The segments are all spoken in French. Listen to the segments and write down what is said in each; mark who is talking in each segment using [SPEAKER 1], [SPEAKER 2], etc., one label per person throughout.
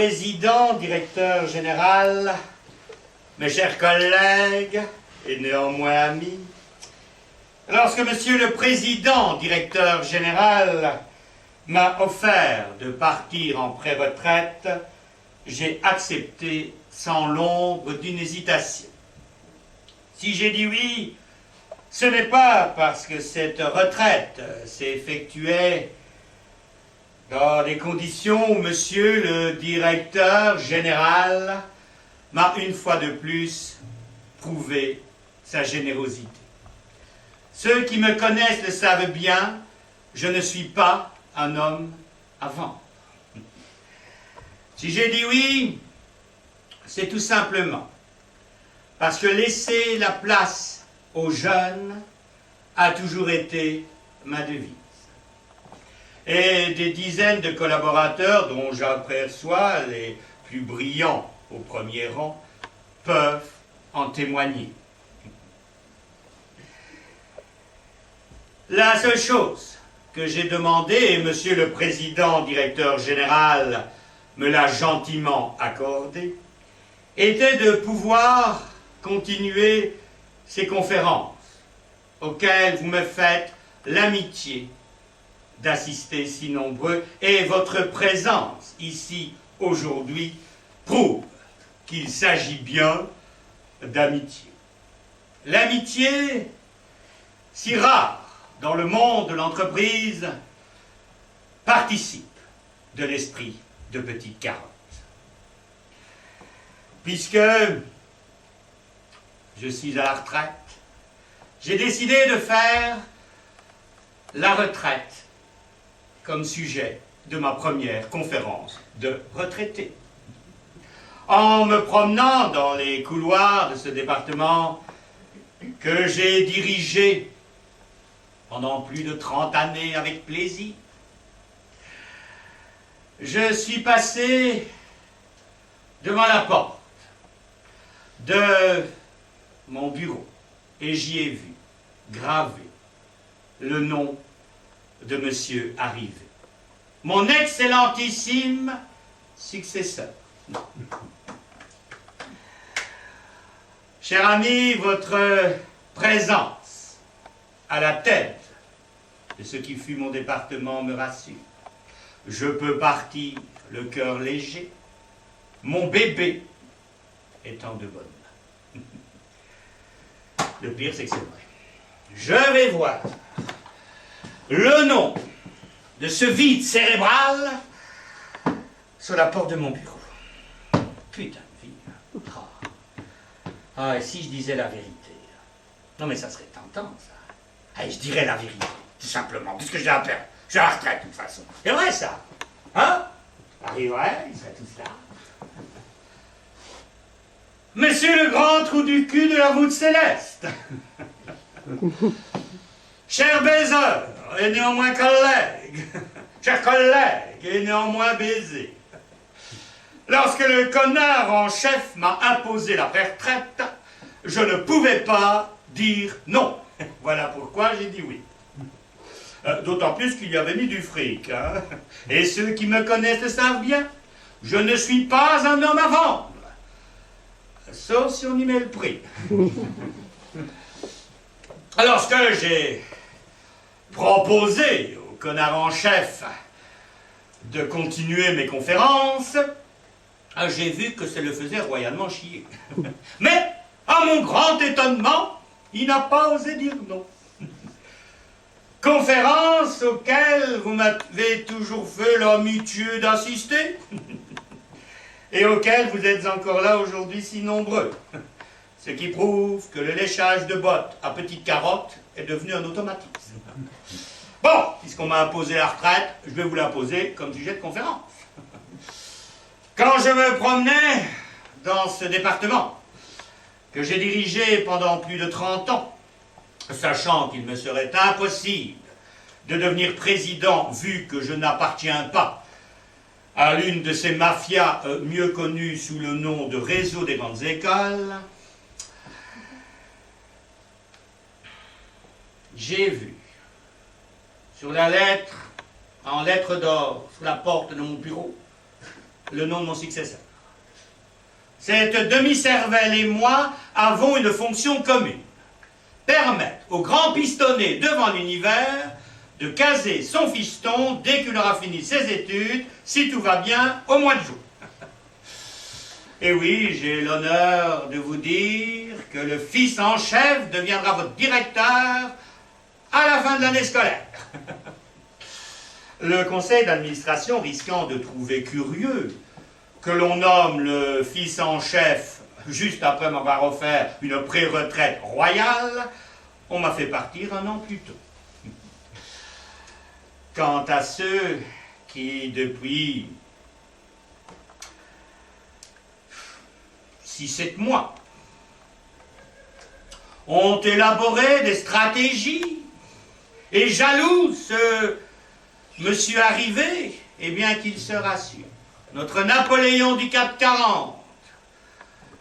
[SPEAKER 1] Président, Directeur Général, mes chers collègues et néanmoins amis, lorsque Monsieur le Président, Directeur Général, m'a offert de partir en pré-retraite, j'ai accepté sans l'ombre d'une hésitation. Si j'ai dit oui, ce n'est pas parce que cette retraite s'effectuait dans des conditions où Monsieur le Directeur Général m'a une fois de plus prouvé sa générosité. Ceux qui me connaissent le savent bien, je ne suis pas un homme à vendre. Si j'ai dit oui, c'est tout simplement parce que laisser la place aux jeunes a toujours été ma devise. Et des dizaines de collaborateurs, dont j'aperçois les plus brillants au premier rang, peuvent en témoigner. La seule chose que j'ai demandé, et Monsieur le Président, Directeur Général, me l'a gentiment accordé, était de pouvoir continuer ces conférences auxquelles vous me faites l'amitié d'assister si nombreux, et votre présence ici aujourd'hui prouve qu'il s'agit bien d'amitié. L'amitié, si rare dans le monde de l'entreprise, participe de l'esprit de Petite Carotte. Puisque je suis à la retraite, j'ai décidé de faire la retraite comme sujet de ma première conférence de retraité. En me promenant dans les couloirs de ce département que j'ai dirigé pendant plus de 30 années avec plaisir, je suis passé devant la porte de mon bureau et j'y ai vu gravé le nom de Monsieur Arrivé, mon excellentissime successeur. Cher ami, votre présence à la tête de ce qui fut mon département me rassure. Je peux partir le cœur léger, mon bébé étant de bonne main. Le pire, c'est que c'est vrai. Je vais voir le nom de ce vide cérébral sur la porte de mon bureau. Putain de vie. Ah, et si je disais la vérité? Non, mais ça serait tentant, ça. Ah, je dirais la vérité, tout simplement, puisque j'ai à perdre. J'ai la retraite, de toute façon. C'est vrai, ça. Hein? Arriverait, ils seraient tous là. Monsieur le grand trou du cul de la voûte céleste. Cher baiser, et néanmoins collègue. Cher collègue, et néanmoins baiser. Lorsque le connard en chef m'a imposé la retraite, je ne pouvais pas dire non. Voilà pourquoi j'ai dit oui. D'autant plus qu'il y avait mis du fric. Hein? Et ceux qui me connaissent le savent bien. Je ne suis pas un homme à vendre. Sauf si on y met le prix. Alors, ce que j'ai proposé au connard en chef de continuer mes conférences, j'ai vu que ça le faisait royalement chier. Mais, à mon grand étonnement, il n'a pas osé dire non. Conférence auxquelles vous m'avez toujours fait l'amitié d'assister et auxquelles vous êtes encore là aujourd'hui si nombreux. Ce qui prouve que le léchage de bottes à Petite Carotte est devenu un automatisme. Bon, puisqu'on m'a imposé la retraite, je vais vous la poser comme sujet de conférence. Quand je me promenais dans ce département, que j'ai dirigé pendant plus de 30 ans, sachant qu'il me serait impossible de devenir président vu que je n'appartiens pas à l'une de ces mafias mieux connues sous le nom de réseau des grandes écoles, j'ai vu sur la lettre, en lettres d'or, sur la porte de mon bureau, le nom de mon successeur. Cette demi-cervelle et moi avons une fonction commune. Permettre au grand pistonné devant l'univers de caser son fiston dès qu'il aura fini ses études, si tout va bien, au mois de juin. Et oui, j'ai l'honneur de vous dire que le fils en chef deviendra votre directeur à la fin de l'année scolaire. Le conseil d'administration, risquant de trouver curieux que l'on nomme le fils en chef juste après m'avoir offert une pré-retraite royale, on m'a fait partir un an plus tôt. Quant à ceux qui, depuis 6-7 mois, ont élaboré des stratégies et jalousent ce monsieur arrivé, eh bien qu'il se rassure. Notre Napoléon du CAC 40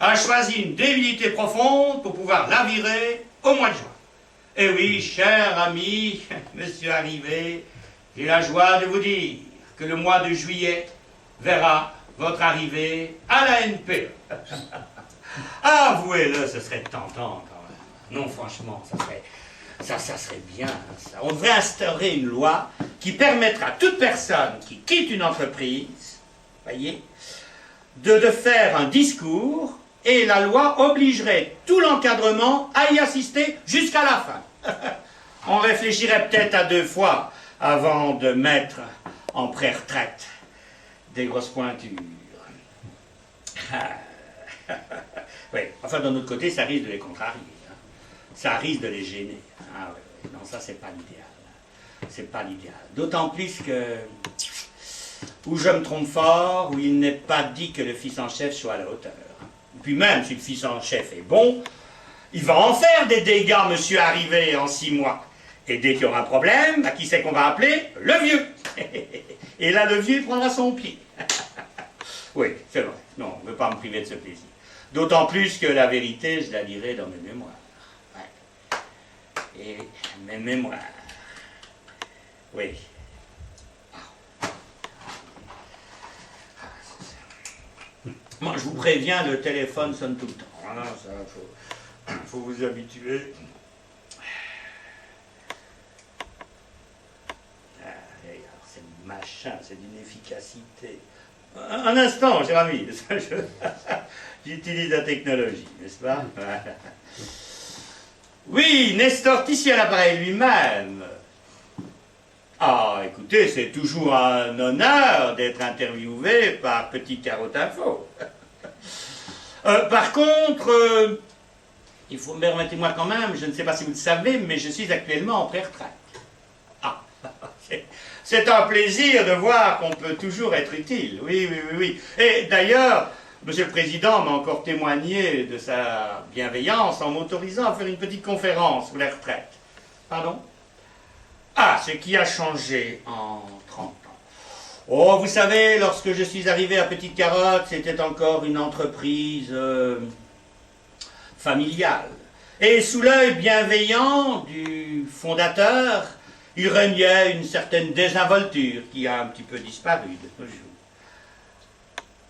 [SPEAKER 1] a choisi une débilité profonde pour pouvoir la virer au mois de juin. Et oui, cher ami, monsieur arrivé, j'ai la joie de vous dire que le mois de juillet verra votre arrivée à la NPE. Avouez-le, ce serait tentant quand même. Non, franchement, ça serait bien. Ça. On devrait instaurer une loi qui permettra à toute personne qui quitte une entreprise, voyez, de faire un discours, et la loi obligerait tout l'encadrement à y assister jusqu'à la fin. On réfléchirait peut-être à 2 fois avant de mettre en pré-retraite des grosses pointures. Oui, enfin d'un autre côté, ça risque de les contrarier. Hein. Ça risque de les gêner. Ah oui, oui. Non, ça c'est pas l'idéal. C'est pas l'idéal. D'autant plus que, où je me trompe fort, où il n'est pas dit que le fils en chef soit à la hauteur. Puis même si le fils en chef est bon, il va en faire des dégâts, monsieur arrivé, en 6 mois. Et dès qu'il y aura un problème, à qui c'est qu'on va appeler? Le vieux. Et là, le vieux prendra son pied. Oui, c'est vrai. Non, on ne veut pas me priver de ce plaisir. D'autant plus que la vérité, je la lirai dans mes mémoires. Ouais. Et mes mémoires. Oui. Moi, je vous préviens, le téléphone sonne tout le temps. Ah, ça, faut vous habituer. C'est machin, c'est d'une efficacité. Un instant, cher ami. J'utilise la technologie, n'est-ce pas? Oui, Nestor Tissier à l'appareil lui-même. Ah, écoutez, c'est toujours un honneur d'être interviewé par Petite Carotte Info. Par contre, il faut, permettez-moi quand même, je ne sais pas si vous le savez, mais je suis actuellement en pré-retraite. Ah, c'est un plaisir de voir qu'on peut toujours être utile. Oui, oui, oui, oui. Et d'ailleurs, Monsieur le Président m'a encore témoigné de sa bienveillance en m'autorisant à faire une petite conférence sur les retraites. Pardon? Ah, ce qui a changé en 30 ans. Oh, vous savez, lorsque je suis arrivé à Petite Carotte, c'était encore une entreprise familiale. Et sous l'œil bienveillant du fondateur, il régnait une certaine désinvolture qui a un petit peu disparu de nos jours.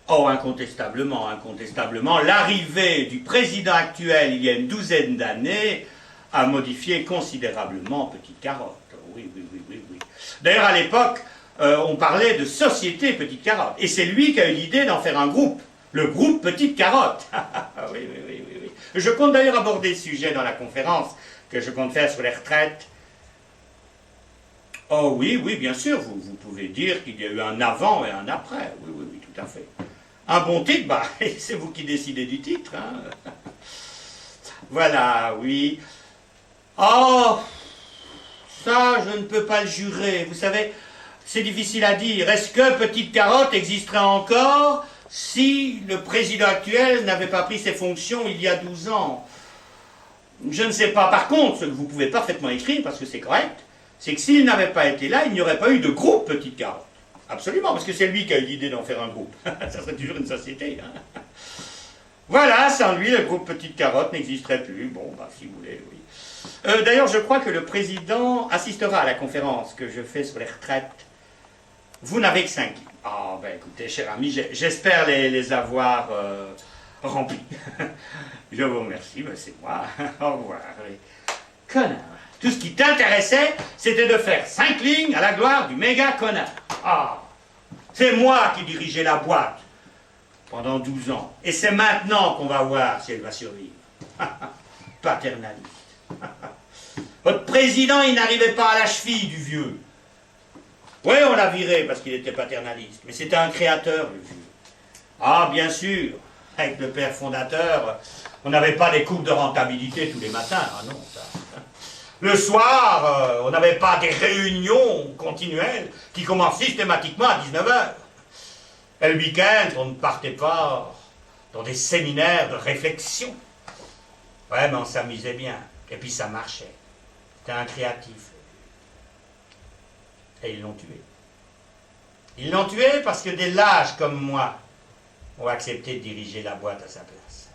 [SPEAKER 1] Oh, incontestablement, incontestablement, l'arrivée du président actuel il y a une 12aine d'années a modifié considérablement Petite Carotte. Oui, oui, oui, oui, oui. D'ailleurs, à l'époque, on parlait de société Petite Carotte. Et c'est lui qui a eu l'idée d'en faire un groupe. Le groupe Petite Carotte. Oui, oui, oui, oui, oui. Je compte d'ailleurs aborder ce sujet dans la conférence que je compte faire sur les retraites. Oh oui, oui, bien sûr, vous pouvez dire qu'il y a eu un avant et un après. Oui, oui, oui, tout à fait. Un bon titre, bah, c'est vous qui décidez du titre. Hein. Voilà, oui. Oh, ça, je ne peux pas le jurer. Vous savez, c'est difficile à dire. Est-ce que Petite Carotte existerait encore si le président actuel n'avait pas pris ses fonctions il y a 12 ans? Je ne sais pas. Par contre, ce que vous pouvez parfaitement écrire, parce que c'est correct, c'est que s'il n'avait pas été là, il n'y aurait pas eu de groupe Petite Carotte. Absolument, parce que c'est lui qui a eu l'idée d'en faire un groupe. Ça serait toujours une société. Hein. Voilà, sans lui, le groupe Petite Carotte n'existerait plus. Bon, bah, si vous voulez, oui. D'ailleurs, je crois que le président assistera à la conférence que je fais sur les retraites. Vous n'avez que 5 livres. Ah, ben écoutez, cher ami, j'espère les avoir remplis. Je vous remercie, ben, c'est moi. Au revoir. Connard. Tout ce qui t'intéressait, c'était de faire 5 lignes à la gloire du méga connard. Ah, c'est moi qui dirigeais la boîte pendant 12 ans. Et c'est maintenant qu'on va voir si elle va survivre. Paternaliste. Votre président, il n'arrivait pas à la cheville du vieux. Oui, on l'a viré parce qu'il était paternaliste, mais c'était un créateur, le vieux. Ah, bien sûr, avec le père fondateur, on n'avait pas des courbes de rentabilité tous les matins, ah non, ça. Le soir, on n'avait pas des réunions continuelles qui commencent systématiquement à 19h. Et le week-end, on ne partait pas dans des séminaires de réflexion. Ouais, mais on s'amusait bien, et puis ça marchait. C'était un créatif. Et ils l'ont tué. Ils l'ont tué parce que des lâches comme moi ont accepté de diriger la boîte à sa place.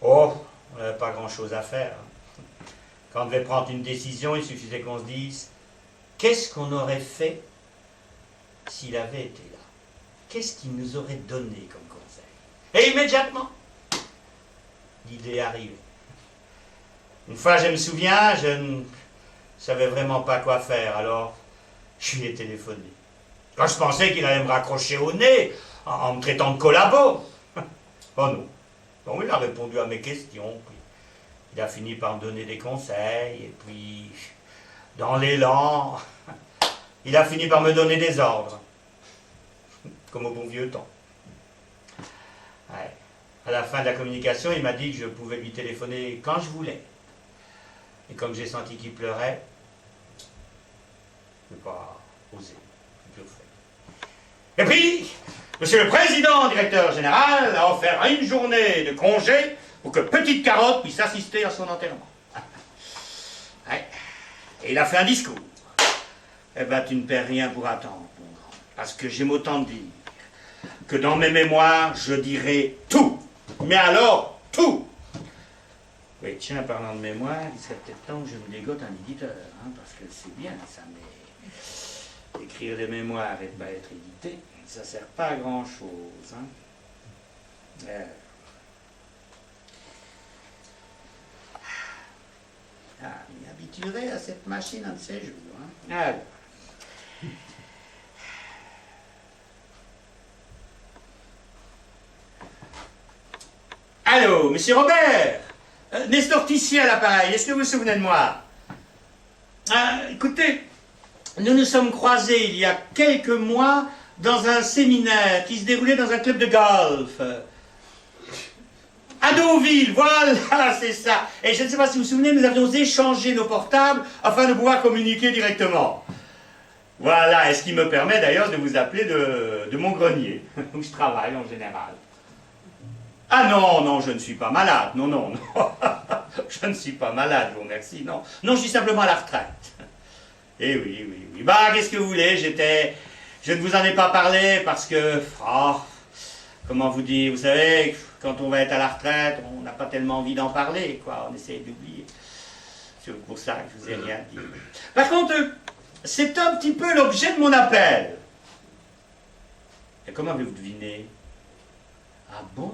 [SPEAKER 1] Oh, on n'avait pas grand-chose à faire. Quand on devait prendre une décision, il suffisait qu'on se dise « Qu'est-ce qu'on aurait fait s'il avait été là? Qu'est-ce qu'il nous aurait donné comme conseil ?» Et immédiatement, l'idée arrivait. Une fois, je me souviens, je ne savais vraiment pas quoi faire, alors je lui ai téléphoné. Quand je pensais qu'il allait me raccrocher au nez en me traitant de collabo. Oh non. Bon, il a répondu à mes questions, puis il a fini par me donner des conseils, et puis, dans l'élan, il a fini par me donner des ordres. Comme au bon vieux temps. Ouais. À la fin de la communication, il m'a dit que je pouvais lui téléphoner quand je voulais. Et comme j'ai senti qu'il pleurait, je n'ai pas osé. Je l'ai fait. Et puis, Monsieur le Président, directeur général, a offert une journée de congé pour que Petite Carotte puisse assister à son enterrement. Ouais. Et il a fait un discours. Eh ben, tu ne perds rien pour attendre, mon grand. Parce que j'aime autant dire que dans mes mémoires, je dirai tout. Mais alors, tout. Oui, tiens, parlant de mémoire, il serait peut-être temps que je me dégote un éditeur, hein, parce que c'est bien ça, mais écrire des mémoires et pas être édité, ça sert pas à grand-chose. Hein. Ah, il m'habituerait à cette machine un de ces jours. Hein. Alors. Allô, monsieur Robert, Nestor Tissier à l'appareil, est-ce que vous vous souvenez de moi? Écoutez, nous nous sommes croisés il y a quelques mois dans un séminaire qui se déroulait dans un club de golf. À Deauville, voilà, c'est ça. Et je ne sais pas si vous vous souvenez, nous avions échangé nos portables afin de pouvoir communiquer directement. Voilà, et ce qui me permet d'ailleurs de vous appeler de mon grenier, où je travaille en général. Ah non, non, je ne suis pas malade, non, non, non, je ne suis pas malade, je vous remercie, non. Non, je suis simplement à la retraite. Eh oui, oui, oui. Bah, qu'est-ce que vous voulez, je ne vous en ai pas parlé parce que, comment vous dire, vous savez, quand on va être à la retraite, on n'a pas tellement envie d'en parler, quoi, on essaie d'oublier. C'est pour ça que je vous ai rien dit. Par contre, c'est un petit peu l'objet de mon appel. Et comment avez-vous deviné? Ah bon?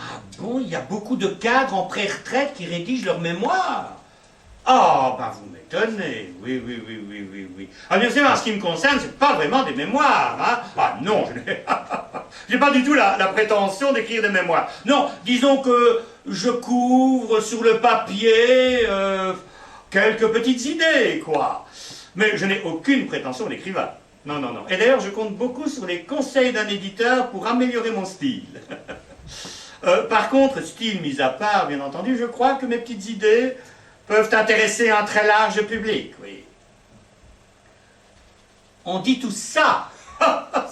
[SPEAKER 1] Ah bon, il y a beaucoup de cadres en pré-retraite qui rédigent leur mémoire. Ah, ben vous m'étonnez. Oui, oui, oui, oui, oui, oui. Ah bien sûr, en ce qui me concerne, c'est pas vraiment des mémoires, hein. Ah non, je n'ai pas du tout la prétention d'écrire des mémoires. Non, disons que je couvre sur le papier quelques petites idées, quoi. Mais je n'ai aucune prétention d'écrivain. Non, non, non. Et d'ailleurs, je compte beaucoup sur les conseils d'un éditeur pour améliorer mon style. Par contre, style mis à part, bien entendu, je crois que mes petites idées peuvent intéresser un très large public, oui. On dit tout ça.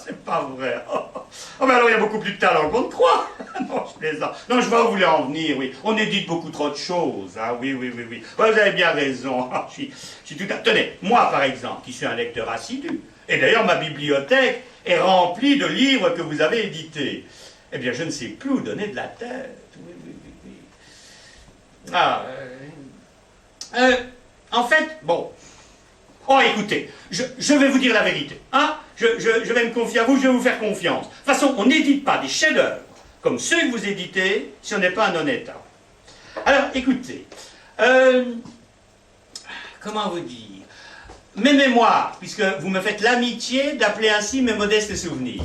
[SPEAKER 1] C'est pas vrai. Oh, mais alors il y a beaucoup plus de talent qu'on ne croit. Non, je plaisante. Non, je vois où vous voulez en venir, oui. On édite beaucoup trop de choses. Ah oui, oui, oui, oui. Ouais, vous avez bien raison. Je suis tout à... Tenez, moi par exemple, qui suis un lecteur assidu, et d'ailleurs ma bibliothèque est remplie de livres que vous avez édités. Eh bien, je ne sais plus où donner de la tête. Oui, oui, oui, oui. En fait, bon, Oh, écoutez, je vais vous dire la vérité. Hein? Je vais me confier à vous, je vais vous faire confiance. De toute façon, on n'édite pas des chefs-d'œuvre comme ceux que vous éditez si on n'est pas un honnête homme. Alors, écoutez, comment vous dire? Mes mémoires, puisque vous me faites l'amitié d'appeler ainsi mes modestes souvenirs,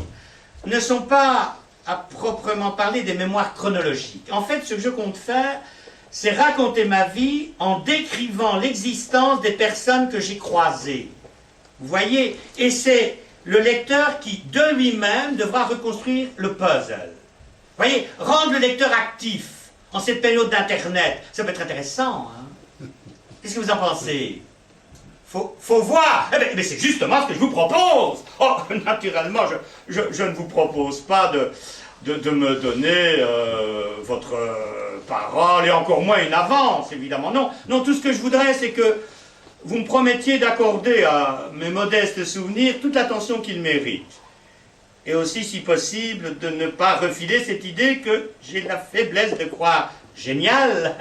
[SPEAKER 1] ne sont pas, à proprement parler, des mémoires chronologiques. En fait, ce que je compte faire, c'est raconter ma vie en décrivant l'existence des personnes que j'ai croisées. Vous voyez? Et c'est le lecteur qui, de lui-même, devra reconstruire le puzzle. Vous voyez? Rendre le lecteur actif en cette période d'Internet, ça peut être intéressant. Hein? Qu'est-ce que vous en pensez? Faut voir. Eh bien, c'est justement ce que je vous propose. Oh, naturellement, je ne vous propose pas de me donner votre parole, et encore moins une avance, évidemment. Non, non, tout ce que je voudrais, c'est que vous me promettiez d'accorder à mes modestes souvenirs toute l'attention qu'ils méritent. Et aussi, si possible, de ne pas refiler cette idée que j'ai la faiblesse de croire géniale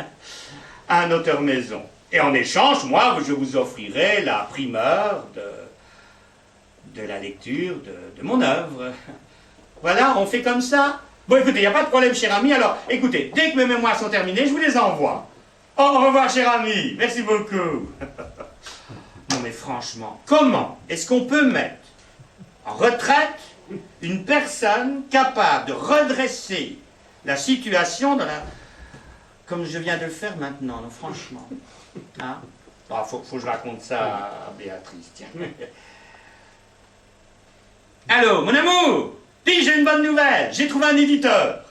[SPEAKER 1] à un auteur maison. Et en échange, moi, je vous offrirai la primeur de la lecture de mon œuvre. Voilà, on fait comme ça. Bon, écoutez, il n'y a pas de problème, cher ami. Alors, écoutez, dès que mes mémoires sont terminées, je vous les envoie. Au revoir, cher ami. Merci beaucoup. Non, mais franchement, comment est-ce qu'on peut mettre en retraite une personne capable de redresser la situation dans la... comme je viens de le faire maintenant, non, franchement. Hein? Ah, faut que je raconte ça à Béatrice, tiens. Allô, mon amour? Dis, j'ai une bonne nouvelle, j'ai trouvé un éditeur.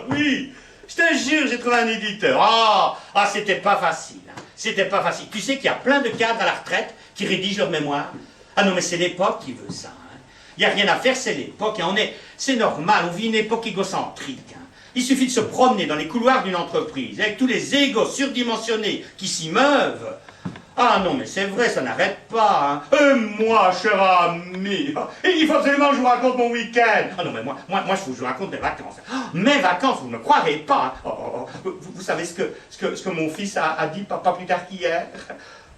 [SPEAKER 1] Oui, je te jure, j'ai trouvé un éditeur. C'était pas facile. Hein. C'était pas facile. Tu sais qu'il y a plein de cadres à la retraite qui rédigent leur mémoire. Ah non, mais c'est l'époque qui veut ça. Hein. Il n'y a rien à faire, c'est l'époque. Hein. C'est normal, on vit une époque égocentrique. Hein. Il suffit de se promener dans les couloirs d'une entreprise, avec tous les égos surdimensionnés qui s'y meuvent. Ah non, mais c'est vrai, ça n'arrête pas. Hein. Et moi, cher ami, il faut absolument que je vous raconte mon week-end. Ah non, mais moi, il faut que je vous raconte mes vacances. Mes vacances, vous ne me croirez pas. Hein. Vous savez ce que mon fils a dit pas plus tard qu'hier?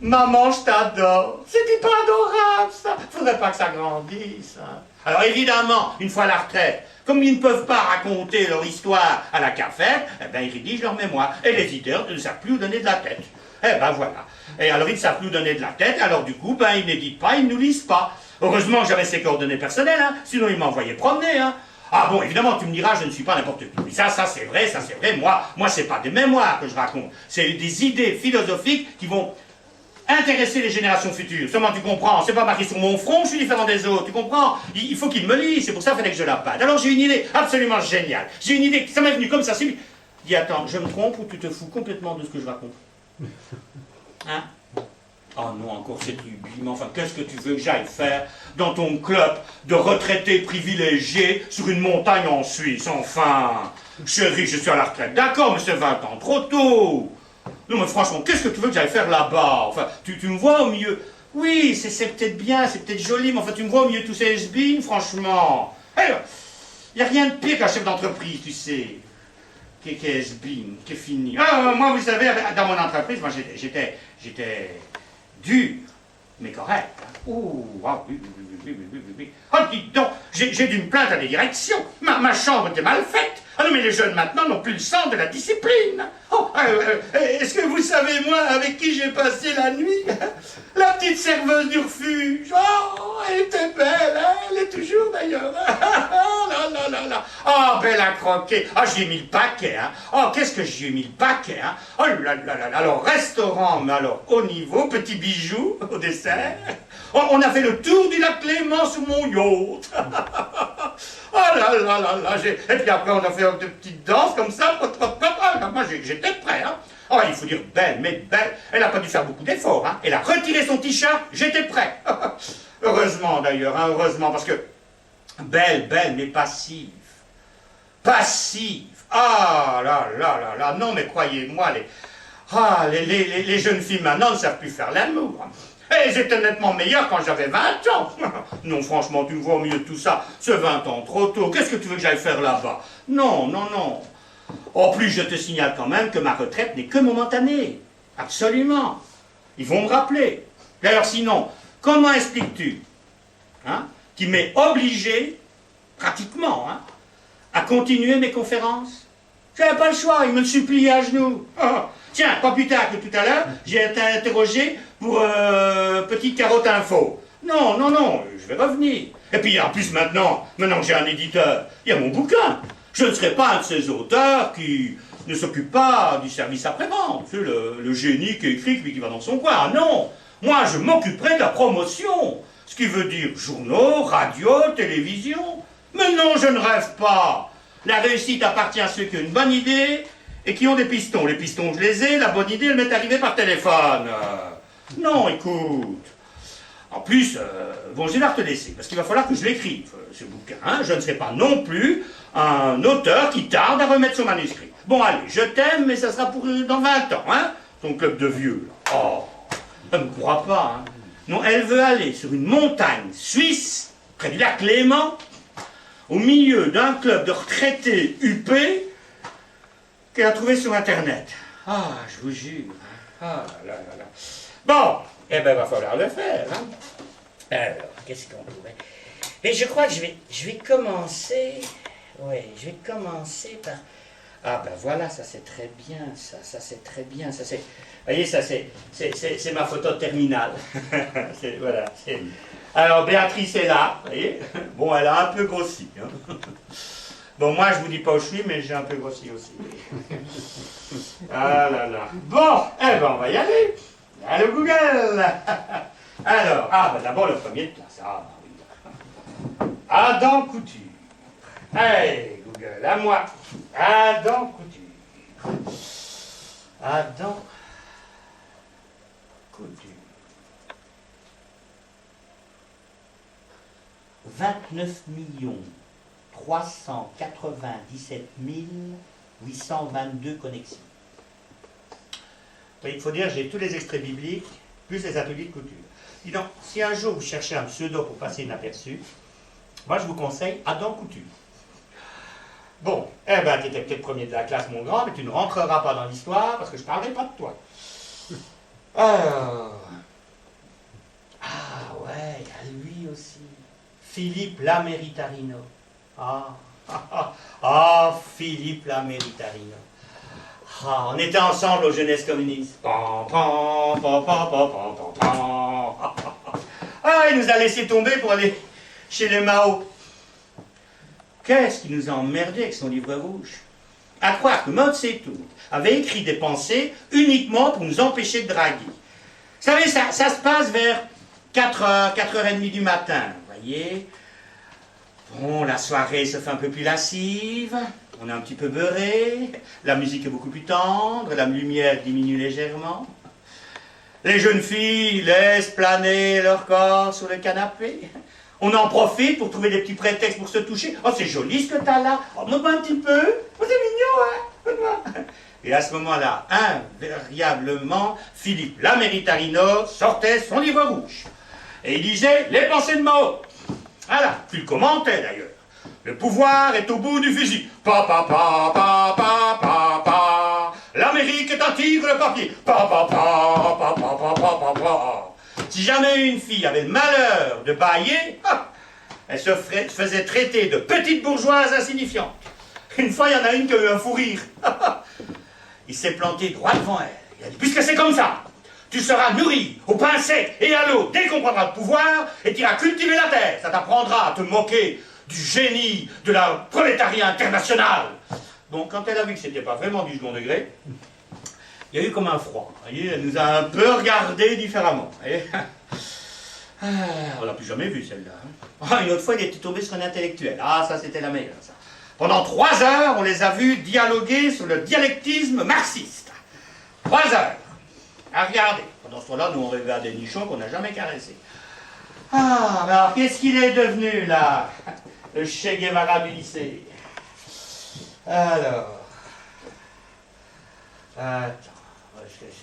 [SPEAKER 1] Maman, je t'adore. C'était pas adorable, ça. Faudrait pas que ça grandisse. Hein. Alors évidemment, une fois à la retraite, comme ils ne peuvent pas raconter leur histoire à la cafette, eh ben ils rédigent leur mémoire. Et les éditeurs ne savent plus où donner de la tête. Eh ben voilà. Et alors ils ne savent plus où donner de la tête, alors du coup, ben ils n'éditent pas, ils ne nous lisent pas. Heureusement que j'avais ses coordonnées personnelles, hein, sinon ils m'envoyaient promener. Hein. Ah bon, évidemment, tu me diras, je ne suis pas n'importe qui. Mais ça c'est vrai, Moi, c'est pas des mémoires que je raconte. C'est des idées philosophiques qui vont intéresser les générations futures. Seulement, tu comprends, c'est pas marqué sur mon front, je suis différent des autres, tu comprends? Il faut qu'ils me lisent, c'est pour ça qu'il fallait que je la batte. Alors j'ai une idée absolument géniale. J'ai une idée, ça m'est venu comme ça, c'est... Dis, attends, je me trompe ou tu te fous complètement de ce que je raconte? Hein? Oh non, encore cette lubie, mais enfin, qu'est-ce que tu veux que j'aille faire dans ton club de retraités privilégiés sur une montagne en Suisse? Enfin, chérie, je suis à la retraite. D'accord, mais c'est 20 ans, trop tôt. Non, mais franchement, qu'est-ce que tu veux que j'aille faire là-bas? Enfin, tu me vois au milieu... Oui, c'est peut-être bien, c'est peut-être joli, mais enfin, tu me vois au milieu de tous ces has-beens, franchement. Il n'y a rien de pire qu'un chef d'entreprise, tu sais. Qui est has-been, qui est fini. Moi, vous savez, dans mon entreprise, moi, j'étais dur, mais correct. Hein. Oh, oui. Oh, dites donc, j'ai dû me plaindre à la direction. Ma chambre était mal faite. Ah non, mais les jeunes maintenant n'ont plus le sens de la discipline. Est-ce que vous savez, moi, avec qui j'ai passé la nuit? La petite serveuse du refuge. Oh, elle était belle, hein? Elle est toujours d'ailleurs. Là. Oh, belle à croquer. Ah, j'y ai mis le paquet, hein. Oh, qu'est-ce que j'y ai mis le paquet, hein. Oh là. Alors, restaurant, mais alors, haut niveau, petit bijou au dessert. Oh, on a fait le tour du lac Léman sur mon yacht. Oh là. Et puis après, on a fait de petites danses comme ça. Moi, j'étais prêt, hein. Oh, il faut dire belle, mais belle. Elle n'a pas dû faire beaucoup d'efforts, hein. Elle a retiré son t-shirt, j'étais prêt. Heureusement, d'ailleurs, hein, heureusement, parce que belle, mais passive. Passive. Ah là. Non, mais croyez-moi, les jeunes filles maintenant ne savent plus faire l'amour. Elles étaient nettement meilleures quand j'avais 20 ans. Non, franchement, tu me vois au milieu de tout ça. C'est 20 ans, trop tôt. Qu'est-ce que tu veux que j'aille faire là-bas? Non. En plus, je te signale quand même que ma retraite n'est que momentanée. Absolument. Ils vont me rappeler. D'ailleurs, sinon, Comment expliques-tu qui m'est obligé, pratiquement, à continuer mes conférences? Je n'avais pas le choix, il me le suppliait à genoux. Tiens, pas plus tard que tout à l'heure, j'ai été interrogé pour Petite Carotte Info. Non, non, non, je vais revenir. Et puis en plus maintenant que j'ai un éditeur, il y a mon bouquin. Je ne serai pas un de ces auteurs qui ne s'occupe pas du service après-vente. C'est le génie qui écrit, lui qui va dans son coin. Ah non, moi je m'occuperai de la promotion. Ce qui veut dire journaux, radio, télévision. Mais non, je ne rêve pas. La réussite appartient à ceux qui ont une bonne idée et qui ont des pistons. Les pistons, je les ai, la bonne idée, elle m'est arrivée par téléphone. Non, écoute. En plus, bon, je vais la te laisser, parce qu'il va falloir que je l'écrive, ce bouquin. Je ne serai pas non plus un auteur qui tarde à remettre son manuscrit. Bon, allez, je t'aime, mais ça sera pour dans 20 ans, ton club de vieux, là. Oh, elle ne me croit pas, Non, elle veut aller sur une montagne suisse, près du lac Léman, au milieu d'un club de retraités huppés qu'elle a trouvé sur Internet. Ah, je vous jure. Ah là là là. Bon, eh ben, va falloir le faire. Alors, qu'est-ce qu'on pourrait... Mais je crois que je vais commencer... Oui, je vais commencer par... Ah ben voilà, ça c'est très bien, ça c'est très bien, ça c'est... Vous voyez, ça c'est ma photo de terminale. Voilà, c'est... Alors, Béatrice est là, vous voyez. Bon, elle a un peu grossi. Bon, moi, je vous dis pas où je suis, mais j'ai un peu grossi aussi. Ah là là. Bon, eh ben, on va y aller. Allô, Google. Alors, ben d'abord, le premier de classe. Ah, oui. Adam Couture. Hey, Google, à moi. Adam Couture. Adam Couture. 29 397 822 connexions. Oui, il faut dire, j'ai tous les extraits bibliques, plus les ateliers de couture. Dis donc, si un jour vous cherchez un pseudo pour passer inaperçu, moi je vous conseille Adam Couture. Bon, eh ben, tu étais peut-être premier de la classe, mon grand, mais tu ne rentreras pas dans l'histoire parce que je ne parlerai pas de toi. Alors... Ah ouais, il y a lui aussi. Philippe Laméritarino. Philippe Laméritarino. On était ensemble aux jeunesses communistes. Il nous a laissé tomber pour aller chez les Mao. Qu'est-ce qui nous a emmerdés avec son livre rouge? À croire que Mao Tse-tung avait écrit des pensées uniquement pour nous empêcher de draguer. Vous savez, ça se passe vers 4h, 4h30 du matin, vous voyez. Bon, la soirée se fait un peu plus lascive, on est un petit peu beurré, la musique est beaucoup plus tendre, la lumière diminue légèrement. Les jeunes filles laissent planer leur corps sur le canapé. On en profite pour trouver des petits prétextes pour se toucher. Oh, c'est joli ce que t'as là. Oh, montre-moi un petit peu. Oh, c'est mignon, hein. Et à ce moment-là, invariablement, Philippe Laméritarino sortait son livre rouge. Et il disait les pensées de Mao. Voilà, tu le commentais d'ailleurs. Le pouvoir est au bout du fusil. Pa pa pa pa pa pa pa. L'Amérique est un tigre de papier. Pa pa pa pa pa pa pa pa pa. Si jamais une fille avait le malheur de bâiller, elle se faisait traiter de petite bourgeoise insignifiante. Une fois, il y en a une qui a eu un fou rire. Il s'est planté droit devant elle. Il a dit, puisque c'est comme ça, tu seras nourri au pain sec et à l'eau dès qu'on prendra le pouvoir et tu iras cultiver la terre. Ça t'apprendra à te moquer du génie de la prolétariat international. Bon, quand elle a vu que c'était pas vraiment du second degré, il y a eu comme un froid. Vous voyez, elle nous a un peu regardé différemment. On l'a plus jamais vue celle-là. Une autre fois, il était tombé sur un intellectuel. Ah, ça c'était la meilleure, ça. Pendant 3 heures, on les a vus dialoguer sur le dialectisme marxiste. 3 heures. À regarder. Pendant ce temps-là, nous on rêvait à des nichons qu'on n'a jamais caressés. Ah, mais alors qu'est-ce qu'il est devenu là, le Che Guevara du lycée? Alors. Attends.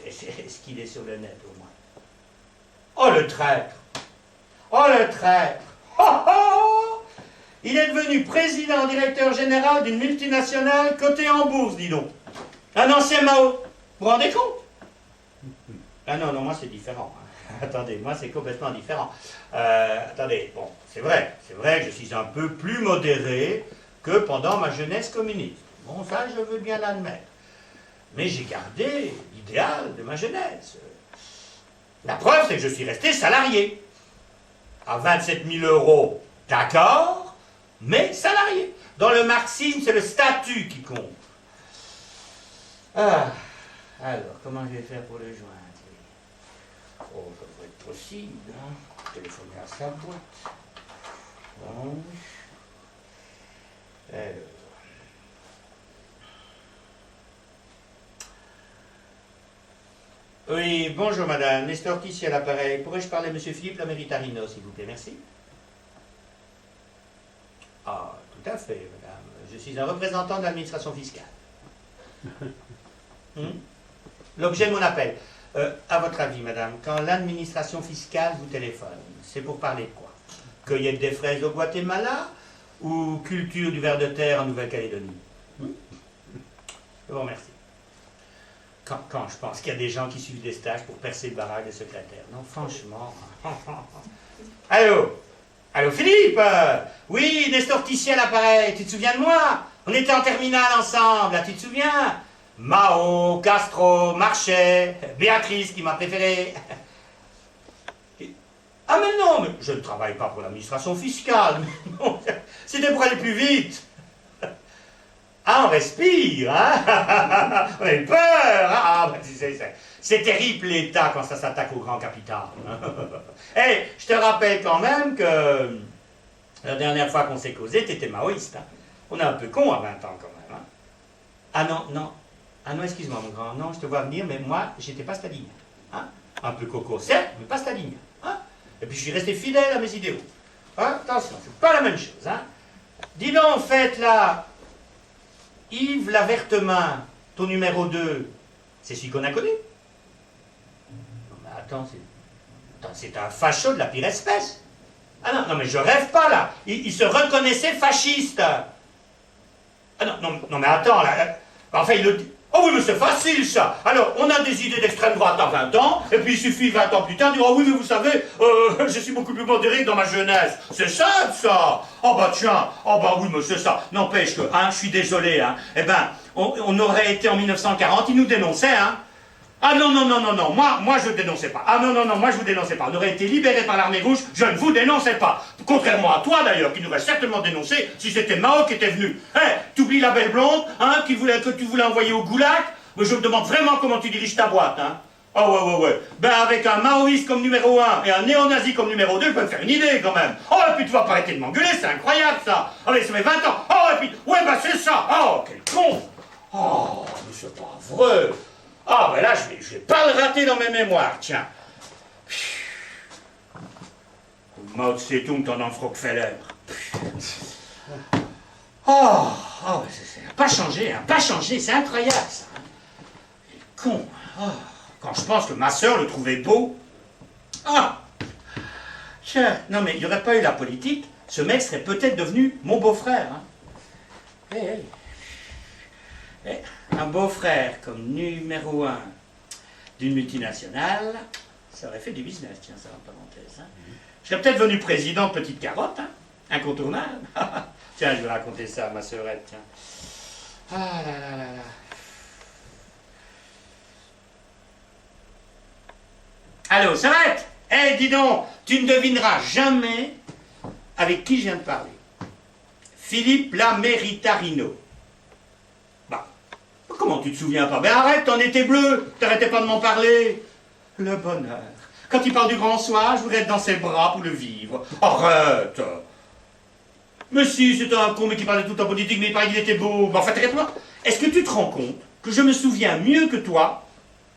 [SPEAKER 1] Est-ce qu'il est sur le net au moins? Oh le traître! Oh le traître! Oh, oh. Il est devenu président directeur général d'une multinationale cotée en bourse, dis donc. Un ancien Mao. Vous vous rendez compte? Ah non, non, moi c'est différent. Attendez, moi c'est complètement différent. Attendez, bon, c'est vrai que je suis un peu plus modéré que pendant ma jeunesse communiste. Bon, ça je veux bien l'admettre. Mais j'ai gardé l'idéal de ma jeunesse. La preuve, c'est que je suis resté salarié. À 27 000 euros, d'accord, mais salarié. Dans le marxisme, c'est le statut qui compte. Ah, alors, comment je vais faire pour le joindre? Oh, ça devrait être possible, hein. Téléphoner à sa boîte. Bon. Alors. Oui, bonjour madame, Nestor ici à l'appareil. Pourrais-je parler à monsieur Philippe Lameritarino, s'il vous plaît, merci? Ah, tout à fait, madame. Je suis un représentant de l'administration fiscale. L'objet de mon appel. À votre avis, madame, quand l'administration fiscale vous téléphone, c'est pour parler de quoi? Cueillette des fraises au Guatemala ou culture du ver de terre en Nouvelle-Calédonie? Je vous remercie. Quand je pense qu'il y a des gens qui suivent des stages pour percer le barrage des secrétaires. Non, franchement. Allô? Allô, Philippe? Oui, Nestor Tissier à l'appareil. Tu te souviens de moi? On était en terminale ensemble, là, tu te souviens? Mao, Castro, Marchais, Béatrice qui m'a préféré. Ah mais non, mais je ne travaille pas pour l'administration fiscale. C'était pour aller plus vite. Ah, on respire, hein? On a eu peur, hein? Ah, ben, c'est terrible l'État quand ça s'attaque au grand capital. Hey, je te rappelle quand même que la dernière fois qu'on s'est causé, t'étais maoïste. Hein? On est un peu con à 20 ans quand même. Hein? Ah non, non. Ah non, excuse-moi mon grand. Non, je te vois venir, mais moi, j'étais pas stalinien. Hein? Un peu coco, certes, mais pas stalinien. Hein? Et puis je suis resté fidèle à mes idéaux. Hein? Attention, c'est pas la même chose. Hein? Dis donc, en fait, là... Yves Lavertemain, ton numéro 2, c'est celui qu'on a connu? Non mais attends, c'est un facho de la pire espèce. Ah non, non mais je rêve pas là. Il se reconnaissait fasciste. Ah non, non, non mais attends là. Enfin il le dit. Oh oui mais c'est facile ça. Alors on a des idées d'extrême droite à 20 ans, et puis il suffit 20 ans plus tard de dire oh oui mais vous savez, je suis beaucoup plus modéré que dans ma jeunesse. C'est simple ça. Oh bah tiens, oh bah oui mais c'est ça. N'empêche que, hein, je suis désolé, hein. Eh ben, on aurait été en 1940, ils nous dénonçaient, hein. Ah non, non, non, non, non, moi je ne dénonçais pas. Ah non, non, non, moi je vous dénonçais pas. On aurait été libérés par l'armée rouge, je ne vous dénonçais pas. Contrairement à toi d'ailleurs, qui nous aurait certainement dénoncé si c'était Mao qui était venu. Hé, t'oublies la belle blonde, hein, que tu voulais envoyer au goulag? Mais je me demande vraiment comment tu diriges ta boîte, hein. Oh ouais, ouais, ouais. Ben avec un maoïste comme numéro 1 et un néo-nazi comme numéro 2, je peux me faire une idée quand même. Oh et puis tu vas pas arrêter de m'engueuler, c'est incroyable ça. Oh mais ça fait 20 ans. Oh et puis, ouais ben c'est ça. Oh, quel con. Oh, mais c'est pas vrai. Ah, ben là, je vais pas le rater dans mes mémoires, tiens. Mao Tse-tung, ton Rockefeller. Oh, oh, pas changé, hein, pas changé, c'est incroyable, ça. Il est con. Oh, quand je pense que ma sœur le trouvait beau. Ah, tiens, non mais il n'y aurait pas eu la politique, ce mec serait peut-être devenu mon beau-frère. Hein. Hey, hey. Hey. Un beau-frère comme numéro 1 d'une multinationale, ça aurait fait du business, tiens, ça en parenthèse. Hein. Je serais peut-être devenu président de Petite Carotte, hein, incontournable. Tiens, je vais raconter ça à ma sœurette, tiens. Ah là là là là. Allô, sœurette? Eh, dis donc, tu ne devineras jamais avec qui je viens de parler. Philippe Lameritarino. Comment tu te souviens pas? Ben arrête, t'en étais bleu, t'arrêtais pas de m'en parler. Le bonheur. Quand il parle du grand soir, je voudrais être dans ses bras pour le vivre. Arrête. Mais si, c'était un con, mais qui parlait tout en politique, mais il paraît qu'il était beau. Mais enfin, arrête-moi. Est-ce que tu te rends compte que je me souviens mieux que toi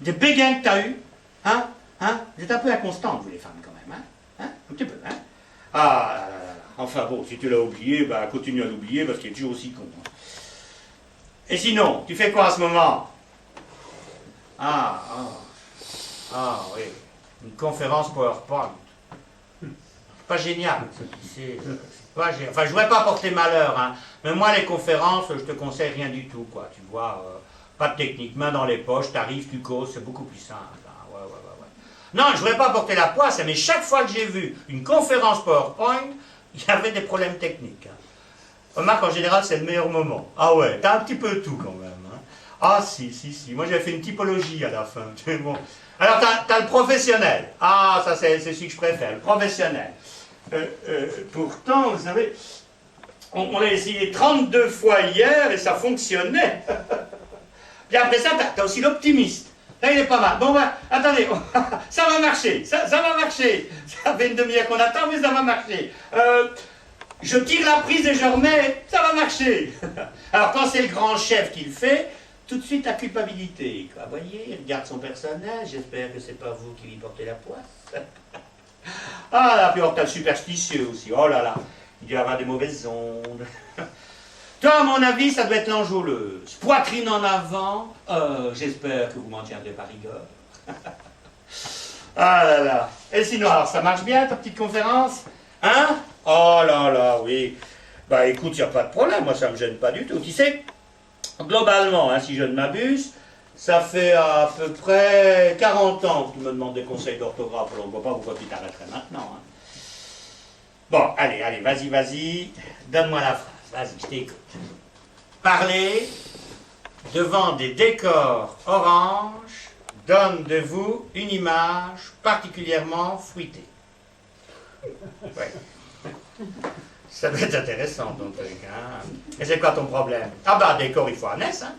[SPEAKER 1] des béguins que t'as eu? Hein? Hein? Vous êtes un peu inconstantes, vous les femmes, quand même, hein? Hein? Un petit peu, hein? Ah là là là. Enfin bon, si tu l'as oublié, bah continue à l'oublier, parce qu'il est toujours aussi con. Hein. Et sinon, tu fais quoi en ce moment? Ah, oui. Une conférence PowerPoint. Pas génial. C'est pas génial. Enfin, je ne voudrais pas porter malheur, hein. Mais moi, les conférences, je te conseille rien du tout, quoi. Tu vois, pas de technique, main dans les poches, t'arrives, tu causes, c'est beaucoup plus simple. Hein. Ouais. Non, je ne voudrais pas porter la poisse, mais chaque fois que j'ai vu une conférence PowerPoint, il y avait des problèmes techniques. Remarque, en général, c'est le meilleur moment. Ah ouais, t'as un petit peu tout quand même. Hein. Ah si. Moi, j'avais fait une typologie à la fin. Bon. Alors, t'as le professionnel. Ah, ça, c'est celui que je préfère, le professionnel. Pourtant, vous savez, on l'a essayé 32 fois hier et ça fonctionnait. Puis après ça, t'as aussi l'optimiste. Là, il est pas mal. Bon, ben, attendez, ça va marcher, ça va marcher. Ça fait une demi-heure qu'on attend, mais ça va marcher. Je tire la prise et je remets, ça va marcher. Alors, quand c'est le grand chef qui le fait, tout de suite, la culpabilité. Vous voyez, il regarde son personnage, j'espère que c'est pas vous qui lui portez la poisse. Ah là, puis on t'as le superstitieux aussi. Oh là là, il doit y avoir des mauvaises ondes. Toi, à mon avis, ça doit être l'enjôleuse. Poitrine en avant, j'espère que vous m'en tiendrez par rigueur. Ah là là. Et sinon, alors, ça marche bien, ta petite conférence? Hein? Oh là là, oui. Bah écoute, il n'y a pas de problème, moi ça ne me gêne pas du tout. Tu sais, globalement, hein, si je ne m'abuse, ça fait à peu près 40 ans que tu me demandes des conseils d'orthographe, alors je ne vois pas pourquoi tu t'arrêterais maintenant. Hein. Bon, allez, vas-y, donne-moi la phrase. Vas-y, je t'écoute. Parler devant des décors orange donne de vous une image particulièrement fruitée. Ouais. Ça doit être intéressant ton truc, hein. Et c'est quoi ton problème? Ah bah, décor, il faut un S, hein.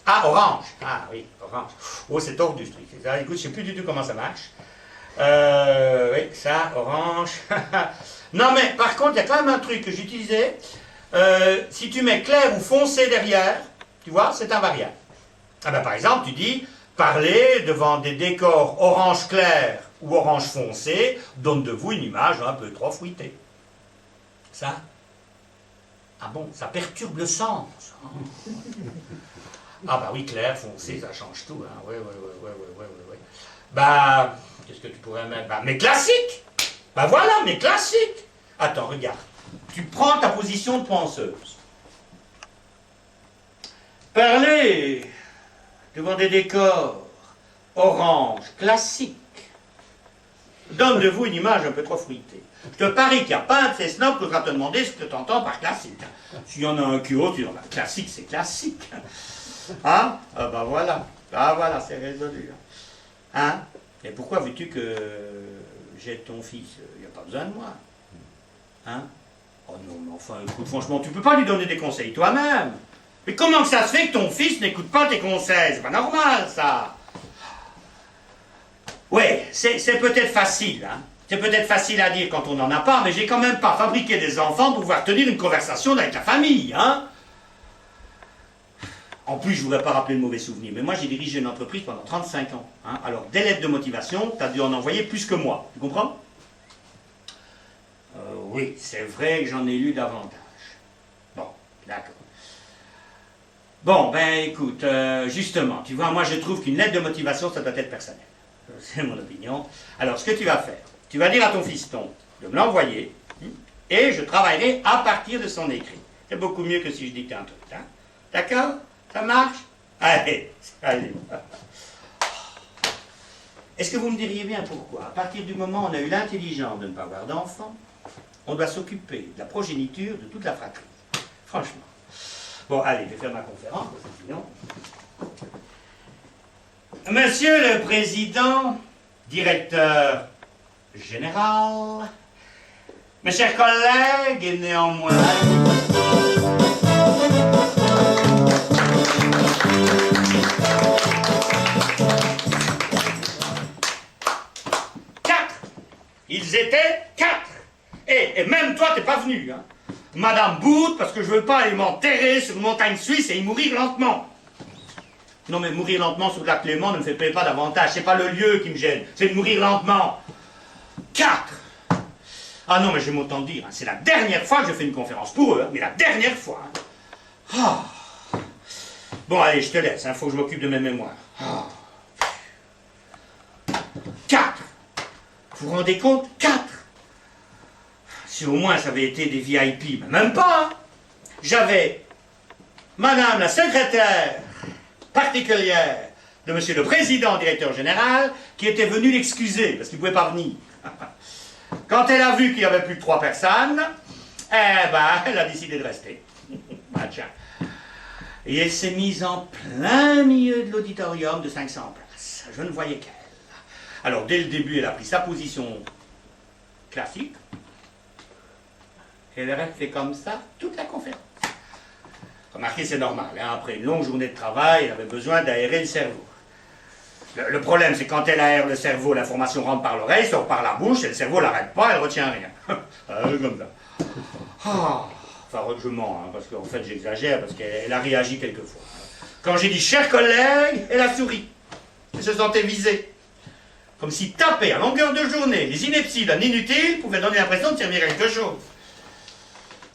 [SPEAKER 1] Ah, orange. Ah oui, orange. Oh, c'est tordu ce truc. Écoute, je sais plus du tout comment ça marche. Oui, ça, orange. Non mais, par contre, il y a quand même un truc que j'utilisais. Si tu mets clair ou foncé derrière, tu vois, c'est invariable. Ah ben, par exemple, tu dis, parler devant des décors orange clair ou orange foncé donne de vous une image un peu trop fruitée. Ça? Ah bon, ça perturbe le sens. Ah bah oui, clair, foncé, ça change tout. Hein. Oui. Bah, qu'est-ce que tu pourrais mettre? Bah, mais classique. Bah voilà, mais classique. Attends, regarde. Tu prends ta position de penseuse. Parler devant des décors orange classiques donne de vous une image un peu trop fruitée. Je te parie qu'il n'y a pas un de ces snobs qui voudra te demander ce que tu entends par classique. S'il y en a un qui ose, tu dis, classique, c'est classique. Hein? Ah ben voilà. Ah voilà, c'est résolu. Hein? Et pourquoi veux-tu que j'aide ton fils? Il n'y a pas besoin de moi. Hein? Oh non, mais enfin, écoute, franchement, tu peux pas lui donner des conseils toi-même. Mais comment que ça se fait que ton fils n'écoute pas tes conseils? C'est pas normal, ça. Ouais, c'est peut-être facile, hein. C'est peut-être facile à dire quand on n'en a pas, mais j'ai quand même pas fabriqué des enfants pour pouvoir tenir une conversation avec la famille, hein. En plus, je ne voudrais pas rappeler de mauvais souvenirs, mais moi j'ai dirigé une entreprise pendant 35 ans. Hein. Alors, des lettres de motivation, tu as dû en envoyer plus que moi. Tu comprends? Oui, c'est vrai que j'en ai lu davantage. Bon, d'accord. Bon, ben écoute, justement, tu vois, moi je trouve qu'une lettre de motivation, ça doit être personnel. C'est mon opinion. Alors, ce que tu vas faire, tu vas dire à ton fiston de me l'envoyer, et je travaillerai à partir de son écrit. C'est beaucoup mieux que si je dictais un truc. Hein. D'accord? Ça marche? Allez. Est-ce que vous me diriez bien pourquoi, à partir du moment où on a eu l'intelligence de ne pas avoir d'enfant, on doit s'occuper de la progéniture de toute la fratrie? Franchement. Bon, allez, je vais faire ma conférence, parce que sinon... Monsieur le Président, directeur général, mes chers collègues et néanmoins... Ils étaient 4. Et même toi, t'es pas venu. Hein. Madame Booth, parce que je veux pas aller m'enterrer sur une montagne suisse et y mourir lentement. Non, mais mourir lentement sur la Clément ne me fait pas davantage. C'est pas le lieu qui me gêne, c'est de mourir lentement. 4. Ah non, mais je vais m'autant dire. Hein. C'est la dernière fois que je fais une conférence pour eux, hein, mais la dernière fois. Hein. Oh. Bon, allez, je te laisse. Hein, faut que je m'occupe de mes mémoires. Oh. 4. Vous vous rendez compte? 4. Si au moins ça avait été des VIP, mais même pas. Hein. J'avais Madame la secrétaire particulière de monsieur le président directeur général qui était venu l'excuser parce qu'il ne pouvait pas venir. Quand elle a vu qu'il n'y avait plus que 3 personnes, eh ben, elle a décidé de rester. Ah, tiens. Et elle s'est mise en plein milieu de l'auditorium de 500 places. Je ne voyais qu'elle. Alors, dès le début, elle a pris sa position classique. Et elle est restée comme ça toute la conférence. Remarquez, c'est normal. Hein, après une longue journée de travail, elle avait besoin d'aérer le cerveau. Le problème, c'est quand elle aère le cerveau, l'information rentre par l'oreille, sort par la bouche, et le cerveau n'arrête pas, elle ne retient rien. Comme ça. Ah, enfin, je mens, hein, parce qu'en fait, j'exagère, parce qu'elle a réagi quelquefois. Quand j'ai dit « chers collègues », elle a souri. Elle se sentait visée. Comme si taper à longueur de journée les inepties d'un inutile pouvait donner l'impression de servir quelque chose.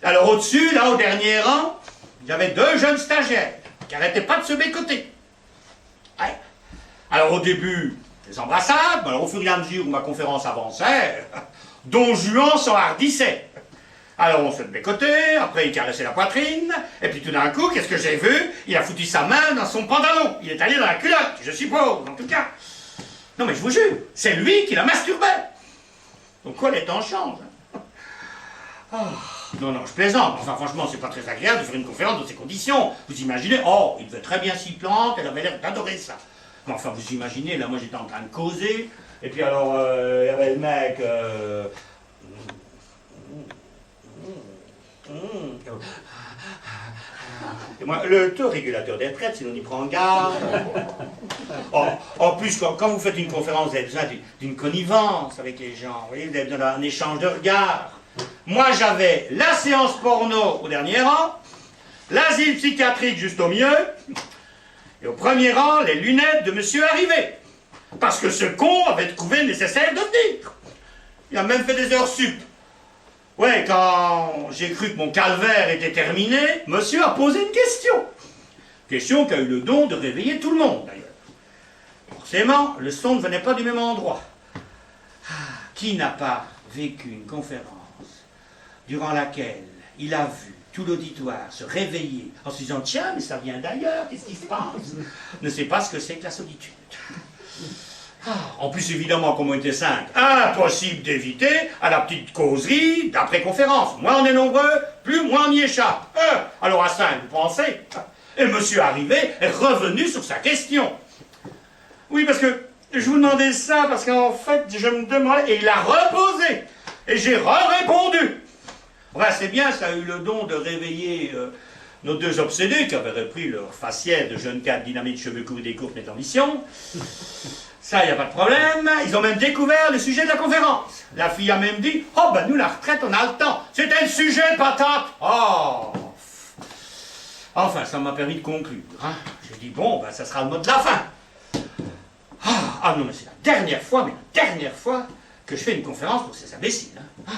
[SPEAKER 1] Alors au-dessus, là, au dernier rang, il y avait 2 jeunes stagiaires qui n'arrêtaient pas de se bécoter. Ouais. Alors au début, des embrassades, mais alors au fur et à mesure où ma conférence avançait, Don Juan s'enhardissait. Alors on se bécotait, après il caressait la poitrine, et puis tout d'un coup, qu'est-ce que j'ai vu? Il a foutu sa main dans son pantalon, il est allé dans la culotte, je suppose, en tout cas. Non mais je vous jure, c'est lui qui la masturbait. Donc quoi, les temps changent. Oh, non, non, je plaisante. Enfin, franchement, c'est pas très agréable de faire une conférence dans ces conditions. Vous imaginez, oh, il devait très bien s'y planter, elle avait l'air d'adorer ça. Mais enfin, vous imaginez, là, moi j'étais en train de causer, et puis alors, il y avait le mec... Et moi, le taux régulateur des retraites, si l'on y prend garde. Oh, en plus, quand vous faites une conférence, vous avez besoin d'une connivence avec les gens, vous voyez, vous avez besoin d'un échange de regards. Moi, j'avais la séance porno au dernier rang, l'asile psychiatrique juste au milieu, et au premier rang, les lunettes de monsieur Arrivé. Parce que ce con avait trouvé nécessaire de venir. Il a même fait des heures sup. Ouais, quand j'ai cru que mon calvaire était terminé, monsieur a posé une question. Question qui a eu le don de réveiller tout le monde, d'ailleurs. Forcément, le son ne venait pas du même endroit. Qui n'a pas vécu une conférence durant laquelle il a vu tout l'auditoire se réveiller en se disant « Tiens, mais ça vient d'ailleurs, qu'est-ce qui se passe ?» Ne sait pas ce que c'est que la solitude. En plus, évidemment, comme on était 5, impossible d'éviter à la petite causerie d'après-conférence. Moins on est nombreux, plus moins on y échappe. Alors à 5, vous pensez? Et monsieur Arrivé est revenu sur sa question. Oui, parce que je vous demandais ça, parce qu'en fait, je me demandais, et il a reposé, et j'ai répondu. Enfin, c'est bien, ça a eu le don de réveiller nos 2 obsédés qui avaient repris leur faciès de jeunes cadres dynamiques, cheveux courts, des courtes, mais en mission. Ça, il n'y a pas de problème. Ils ont même découvert le sujet de la conférence. La fille a même dit, oh ben nous, la retraite, on a le temps. C'était le sujet, patate. Oh. Enfin, ça m'a permis de conclure. Hein. J'ai dit, bon, ben ça sera le mot de la fin. Ah non, mais c'est la dernière fois que je fais une conférence pour ces imbéciles. Hein.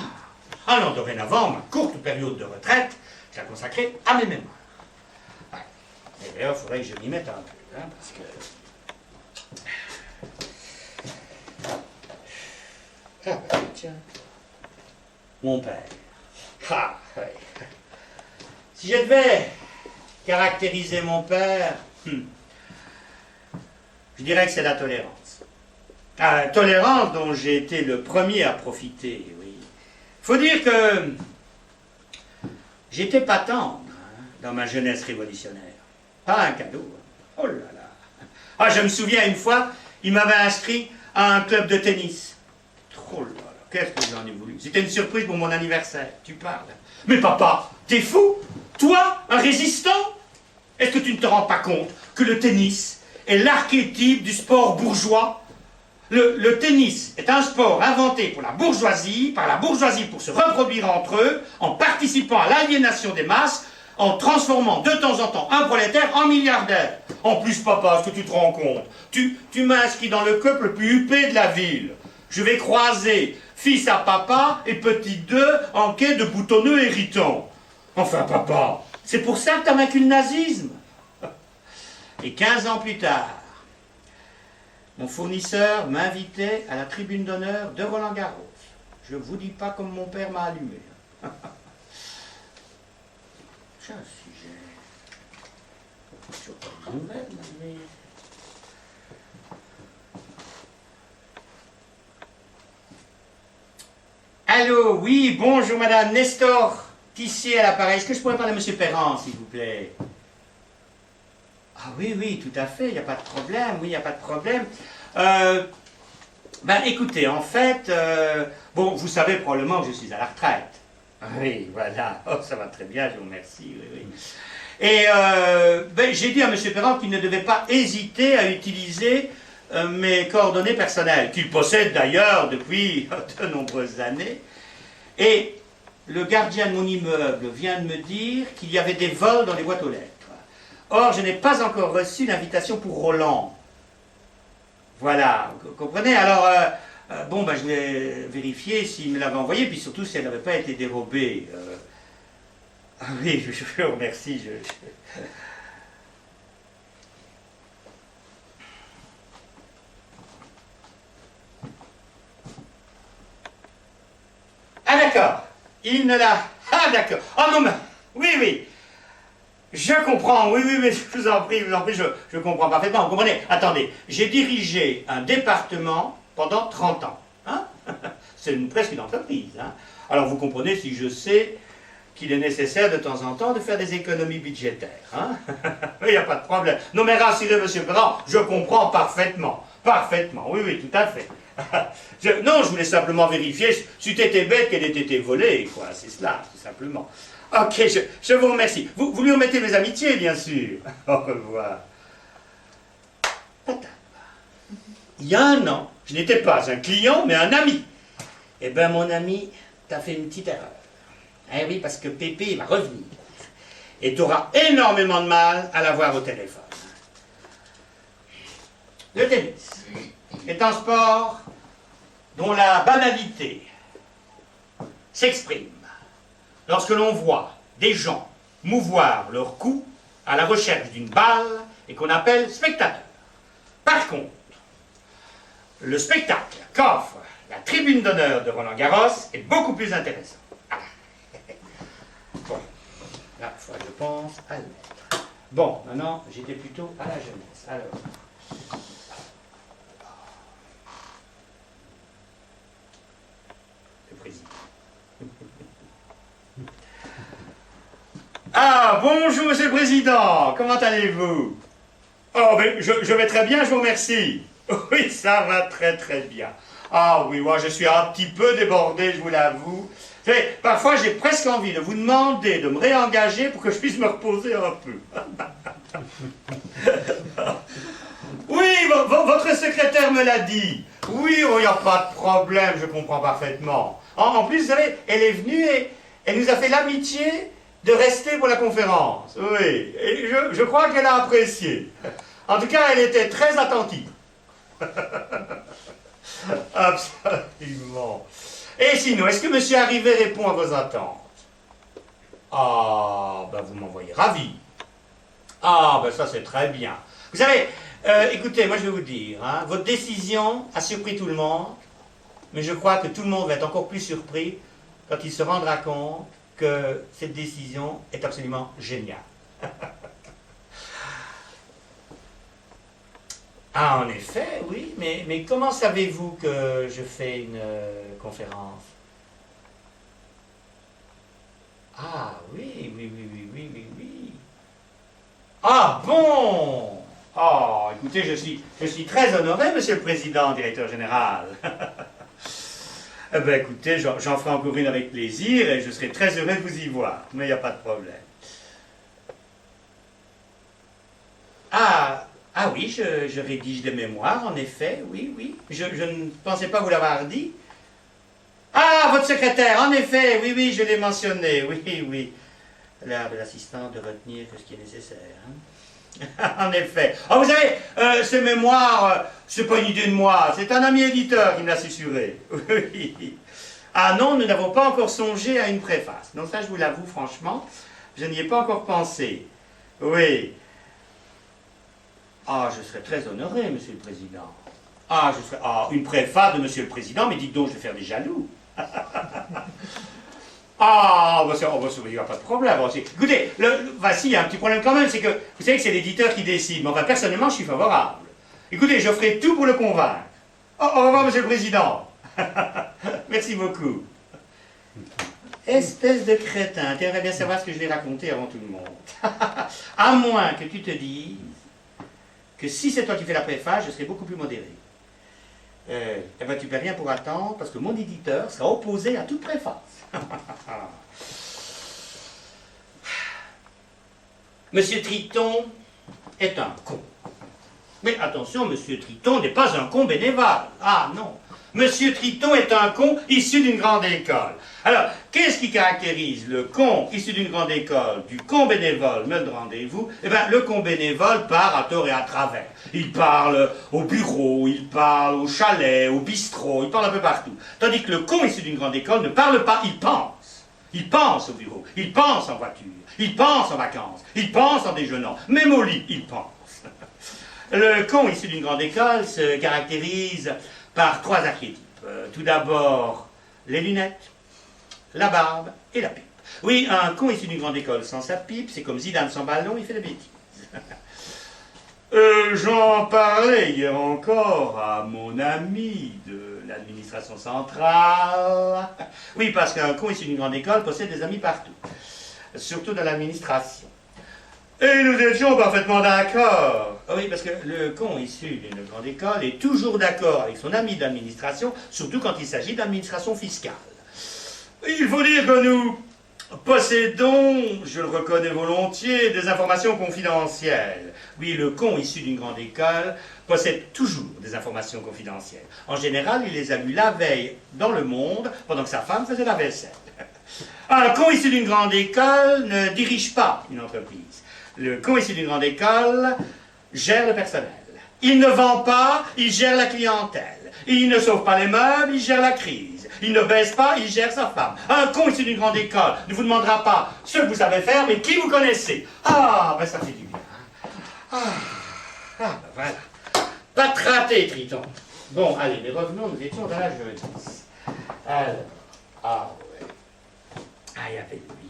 [SPEAKER 1] Ah non, dorénavant, ma courte période de retraite, je la consacrer à mes mémoires. Ouais. Et d'ailleurs, il faudrait que je m'y mette un peu, hein, parce que... Ah, tiens. Mon père. Ah, ouais. Si je devais caractériser mon père, je dirais que c'est la tolérance. Ah, tolérance dont j'ai été le premier à profiter, oui. Faut dire que j'étais pas tendre hein, dans ma jeunesse révolutionnaire. Pas un cadeau. Hein. Oh là là. Ah, je me souviens une fois, il m'avait inscrit à un club de tennis. Oh là là, qu'est-ce que j'en ai voulu. C'était une surprise pour mon anniversaire. Tu parles. Mais papa, t'es fou? Toi, un résistant? Est-ce que tu ne te rends pas compte que le tennis est l'archétype du sport bourgeois? Le tennis est un sport inventé pour la bourgeoisie, par la bourgeoisie pour se reproduire entre eux, en participant à l'aliénation des masses, en transformant de temps en temps un prolétaire en milliardaire. En plus, papa, est-ce que tu te rends compte? Tu m'as inscrit dans le club le plus huppé de la ville. Je vais croiser fils à papa et petit 2 en quai de boutonneux irritants. Enfin, papa, c'est pour ça que t'as vaincu le nazisme. Et 15 ans plus tard, mon fournisseur m'invitait à la tribune d'honneur de Roland-Garros. Je ne vous dis pas comme mon père m'a allumé. C'est un sujet sur une nouvelle, mais... Allô, oui, bonjour madame, Nestor, Tissier à l'appareil. Est-ce que je pourrais parler à monsieur Perrin, s'il vous plaît? Ah oui, oui, tout à fait, il n'y a pas de problème, oui, il n'y a pas de problème. Ben écoutez, en fait, bon, vous savez probablement que je suis à la retraite. Oui, voilà, oh, ça va très bien, je vous remercie, oui, oui. Et ben, j'ai dit à monsieur Perrin qu'il ne devait pas hésiter à utiliser mes coordonnées personnelles, qu'il possède d'ailleurs depuis de nombreuses années. Et le gardien de mon immeuble vient de me dire qu'il y avait des vols dans les boîtes aux lettres. Or, je n'ai pas encore reçu l'invitation pour Roland. Voilà, vous comprenez? Alors, bon, ben, je vais vérifier s'il me l'avait envoyé, puis surtout si elle n'avait pas été dérobée. Ah oui, je vous remercie. Ah d'accord, il ne l'a... Ah d'accord, oh non mais... Oui, oui, je comprends, oui, oui, mais je vous en prie, je comprends parfaitement. Vous comprenez? Attendez, j'ai dirigé un département pendant 30 ans. Hein? C'est presque une entreprise. Hein? Alors vous comprenez si je sais qu'il est nécessaire de temps en temps de faire des économies budgétaires. Hein? Il n'y a pas de problème. Non mais rassurez monsieur Perrin, je comprends parfaitement. Parfaitement, oui, oui, tout à fait. Non, je voulais simplement vérifier si t'étais bête qu'elle ait été volée, quoi. C'est cela, tout simplement. Ok, je vous remercie. Vous lui remettez mes amitiés, bien sûr. Au revoir. Il y a un an, je n'étais pas un client, mais un ami. Eh bien, mon ami, t'as fait une petite erreur. Eh oui, parce que Pépé va revenir. Et t'auras énormément de mal à l'avoir au téléphone. Le tennis est un sport dont la banalité s'exprime lorsque l'on voit des gens mouvoir leur cou à la recherche d'une balle et qu'on appelle spectateur. Par contre, le spectacle qu'offre la tribune d'honneur de Roland-Garros est beaucoup plus intéressant. Ah. Bon, là, il faut que je pense à le mettre. Bon, maintenant, j'étais plutôt à la jeunesse. Alors... Ah, bonjour Monsieur le Président, comment allez-vous? Oh, mais je vais très bien, je vous remercie. Oui, ça va très très bien. Ah oui, moi je suis un petit peu débordé, je vous l'avoue. Parfois j'ai presque envie de vous demander de me réengager pour que je puisse me reposer un peu. Oui, votre secrétaire me l'a dit. Oui, il n'y a pas de problème, je comprends parfaitement. En plus, vous savez, elle est venue et elle nous a fait l'amitié de rester pour la conférence. Oui, et je crois qu'elle a apprécié. En tout cas, elle était très attentive. Absolument. Et sinon, est-ce que monsieur Arrivé répond à vos attentes? Ah, ben vous m'envoyez ravi. Ah, ben ça c'est très bien. Vous savez, écoutez, moi je vais vous dire, hein, votre décision a surpris tout le monde, mais je crois que tout le monde va être encore plus surpris quand il se rendra compte que cette décision est absolument géniale. Ah, en effet, oui, mais comment savez-vous que je fais une conférence? Ah, oui, oui, oui, oui, oui, oui, oui. Ah, bon! Oh, écoutez, je suis très honoré, Monsieur le Président, Directeur Général. Eh bien, écoutez, j'en ferai encore une avec plaisir et je serai très heureux de vous y voir, mais il n'y a pas de problème. Ah oui, je rédige des mémoires, en effet, oui, oui. Je ne pensais pas vous l'avoir dit. Ah, votre secrétaire, en effet, oui, oui, je l'ai mentionné, oui, oui. L'art de l'assistant de retenir que ce qui est nécessaire. Hein? En effet. Ah, vous savez, ces mémoires, c'est pas une idée de moi, c'est un ami éditeur qui me l'a susurré. Oui. Ah non, nous n'avons pas encore songé à une préface. Donc ça, je vous l'avoue franchement, je n'y ai pas encore pensé. Oui. Ah, je serais très honoré, Monsieur le Président. Ah, une préface de Monsieur le Président, mais dites donc, je vais faire des jaloux. Ah, bah, il n'y a pas de problème. Écoutez, voici, il y a un petit problème quand même, c'est que, vous savez que c'est l'éditeur qui décide, mais enfin, personnellement, je suis favorable. Écoutez, je ferai tout pour le convaincre. Au revoir, Monsieur le Président. Merci beaucoup. Espèce de crétin, tu aimerais bien savoir ce que je vais raconter avant tout le monde. À moins que tu te dises que si c'est toi qui fais la préface, je serai beaucoup plus modéré. Eh ben, tu ne perds rien pour attendre, parce que mon éditeur sera opposé à toute préface. Monsieur Triton est un con. Mais attention, Monsieur Triton n'est pas un con bénévole. Ah non. Monsieur Triton est un con issu d'une grande école. Alors, qu'est-ce qui caractérise le con issu d'une grande école du con bénévole, me demandez-vous? Eh bien, le con bénévole part à tort et à travers. Il parle au bureau, il parle au chalet, au bistrot, il parle un peu partout. Tandis que le con issu d'une grande école ne parle pas, il pense. Il pense au bureau, il pense en voiture, il pense en vacances, il pense en déjeunant, même au lit, il pense. Le con issu d'une grande école se caractérise par trois archétypes. Tout d'abord, les lunettes, la barbe et la pipe. Oui, un con issu d'une grande école sans sa pipe, c'est comme Zidane sans ballon, il fait des bêtises. J'en parlais hier encore à mon ami de l'administration centrale. Oui, parce qu'un con issu d'une grande école possède des amis partout, surtout dans l'administration. Et nous étions parfaitement d'accord. Oui, parce que le con issu d'une grande école est toujours d'accord avec son ami d'administration, surtout quand il s'agit d'administration fiscale. Il faut dire que nous possédons, je le reconnais volontiers, des informations confidentielles. Oui, le con issu d'une grande école possède toujours des informations confidentielles. En général, il les a lues la veille dans Le Monde, pendant que sa femme faisait la vaisselle. Un con issu d'une grande école ne dirige pas une entreprise. Le con issu d'une grande école gère le personnel. Il ne vend pas, il gère la clientèle. Il ne sauve pas les meubles, il gère la crise. Il ne baisse pas, il gère sa femme. Un con issu d'une grande école ne vous demandera pas ce que vous savez faire, mais qui vous connaissez. Ah, ben ça fait du bien. Ben voilà. Pas de raté, Triton. Bon, allez, mais revenons, nous étions dans la jeunesse. Alors, ah ouais. Ah, il y avait lui.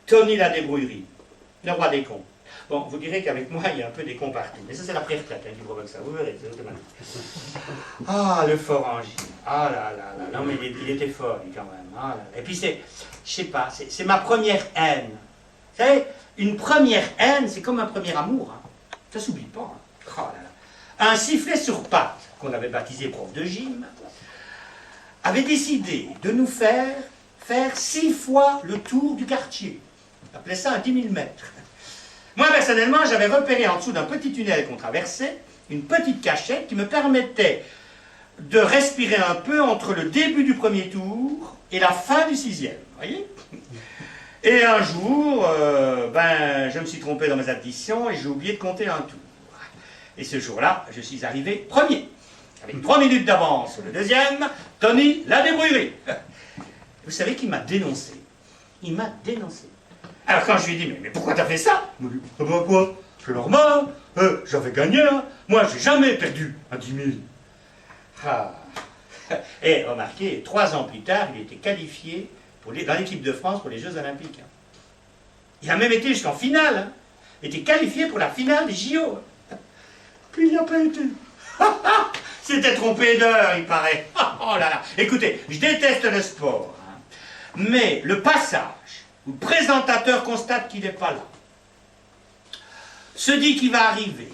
[SPEAKER 1] Tony la débrouillerie. Le roi des cons. Bon, vous direz qu'avec moi, il y a un peu des cons partout. Mais ça, c'est la pré-retraite qui provoque ça. Vous verrez, c'est automatique. Ah, le fort Angie. Ah là là là. Non, mais il était fort, lui, quand même. Ah, là, là. Et puis, je sais pas, c'est ma première haine. Vous savez, une première haine, c'est comme un premier amour. Hein. Ça s'oublie pas. Hein. Oh là là. Un sifflet sur pattes, qu'on avait baptisé prof de gym, avait décidé de nous faire 6 fois le tour du quartier. On appelait ça un 10 000 mètres. Moi, personnellement, j'avais repéré en dessous d'un petit tunnel qu'on traversait, une petite cachette qui me permettait de respirer un peu entre le début du premier tour et la fin du 6e. Voyez ? Et un jour, je me suis trompé dans mes additions et j'ai oublié de compter un tour. Et ce jour-là, je suis arrivé premier, avec 3 minutes d'avance sur le deuxième, Tony la débrouillerie. Vous savez qu'il m'a dénoncé. Il m'a dénoncé. Alors quand je lui ai dit, mais pourquoi t'as fait ça? Il m'a dit, ah ben quoi? C'est normal, j'avais gagné, hein. Moi j'ai jamais perdu un 10 000. Ah. Et remarquez, 3 ans plus tard, il était qualifié dans l'équipe de France pour les Jeux Olympiques. Hein. Il a même été jusqu'en finale. Hein. Il était qualifié pour la finale des JO. Puis il n'y a pas été. C'était trompé d'heure, il paraît. Oh là là. Écoutez, je déteste le sport. Hein. Mais le passage où le présentateur constate qu'il n'est pas là, se dit qu'il va arriver,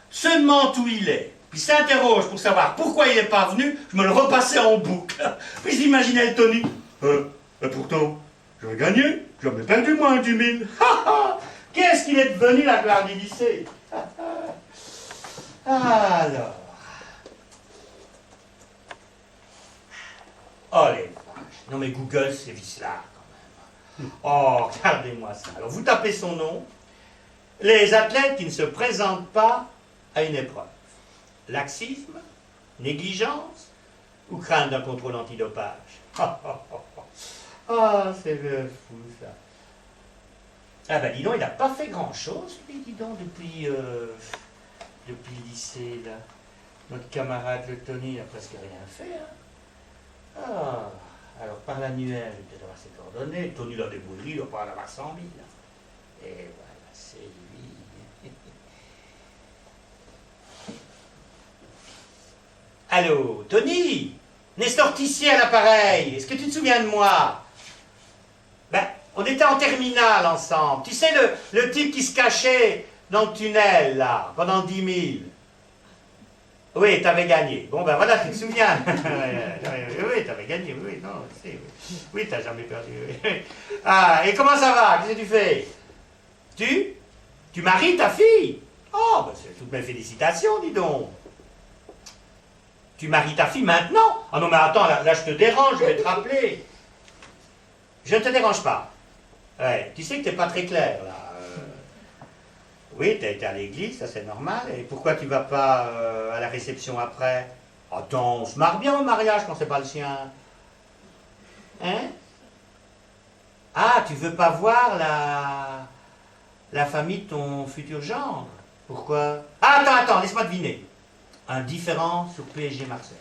[SPEAKER 1] se demande où il est, puis s'interroge pour savoir pourquoi il n'est pas venu, je me le repassais en boucle. Puis j'imaginais le Tony. Pourtant, j'aurais gagné, j'aurais perdu moi un 10 000. Qu'est-ce qu'il est devenu la gloire du lycée? Alors. Oh les vaches. Non mais Google, c'est vicelard quand même. Oh, regardez-moi ça. Alors vous tapez son nom. Les athlètes qui ne se présentent pas à une épreuve. Laxisme, négligence ou crainte d'un contrôle antidopage. Ah, c'est le fou ça. Ah ben dis donc, il n'a pas fait grand-chose, lui, dis donc, depuis le lycée, là. Notre camarade, le Tony, n'a presque rien fait, hein. Ah, alors par l'annuaire, il peut avoir ses coordonnées. Tony la débrouillerie, il doit pas en avoir 100 000. Et voilà, c'est lui. Allô, Tony? Nestor Tissier à l'appareil. Est-ce que tu te souviens de moi? Ben, on était en terminale ensemble. Tu sais, le type qui se cachait dans le tunnel, là, pendant 10 000. Oui, t'avais gagné. Bon, ben voilà, tu te souviens. Oui, t'avais gagné. Oui, non, tu sais. Oui, t'as jamais perdu. Ah, et comment ça va? Qu'est-ce que tu fais? Tu maries ta fille? Oh, ben c'est toutes mes félicitations, dis donc. Tu maries ta fille maintenant? Ah non, mais attends, là je te dérange, je vais te rappeler. Je ne te dérange pas. Ouais, tu sais que t'es pas très clair, là. Oui, t'as été à l'église, ça c'est normal. Et pourquoi tu vas pas à la réception après? Attends, on se marre bien au mariage quand c'est pas le sien. Hein? Ah, tu veux pas voir la famille de ton futur gendre? Pourquoi? Ah, attends, laisse-moi deviner. Un différend sur PSG Marseille.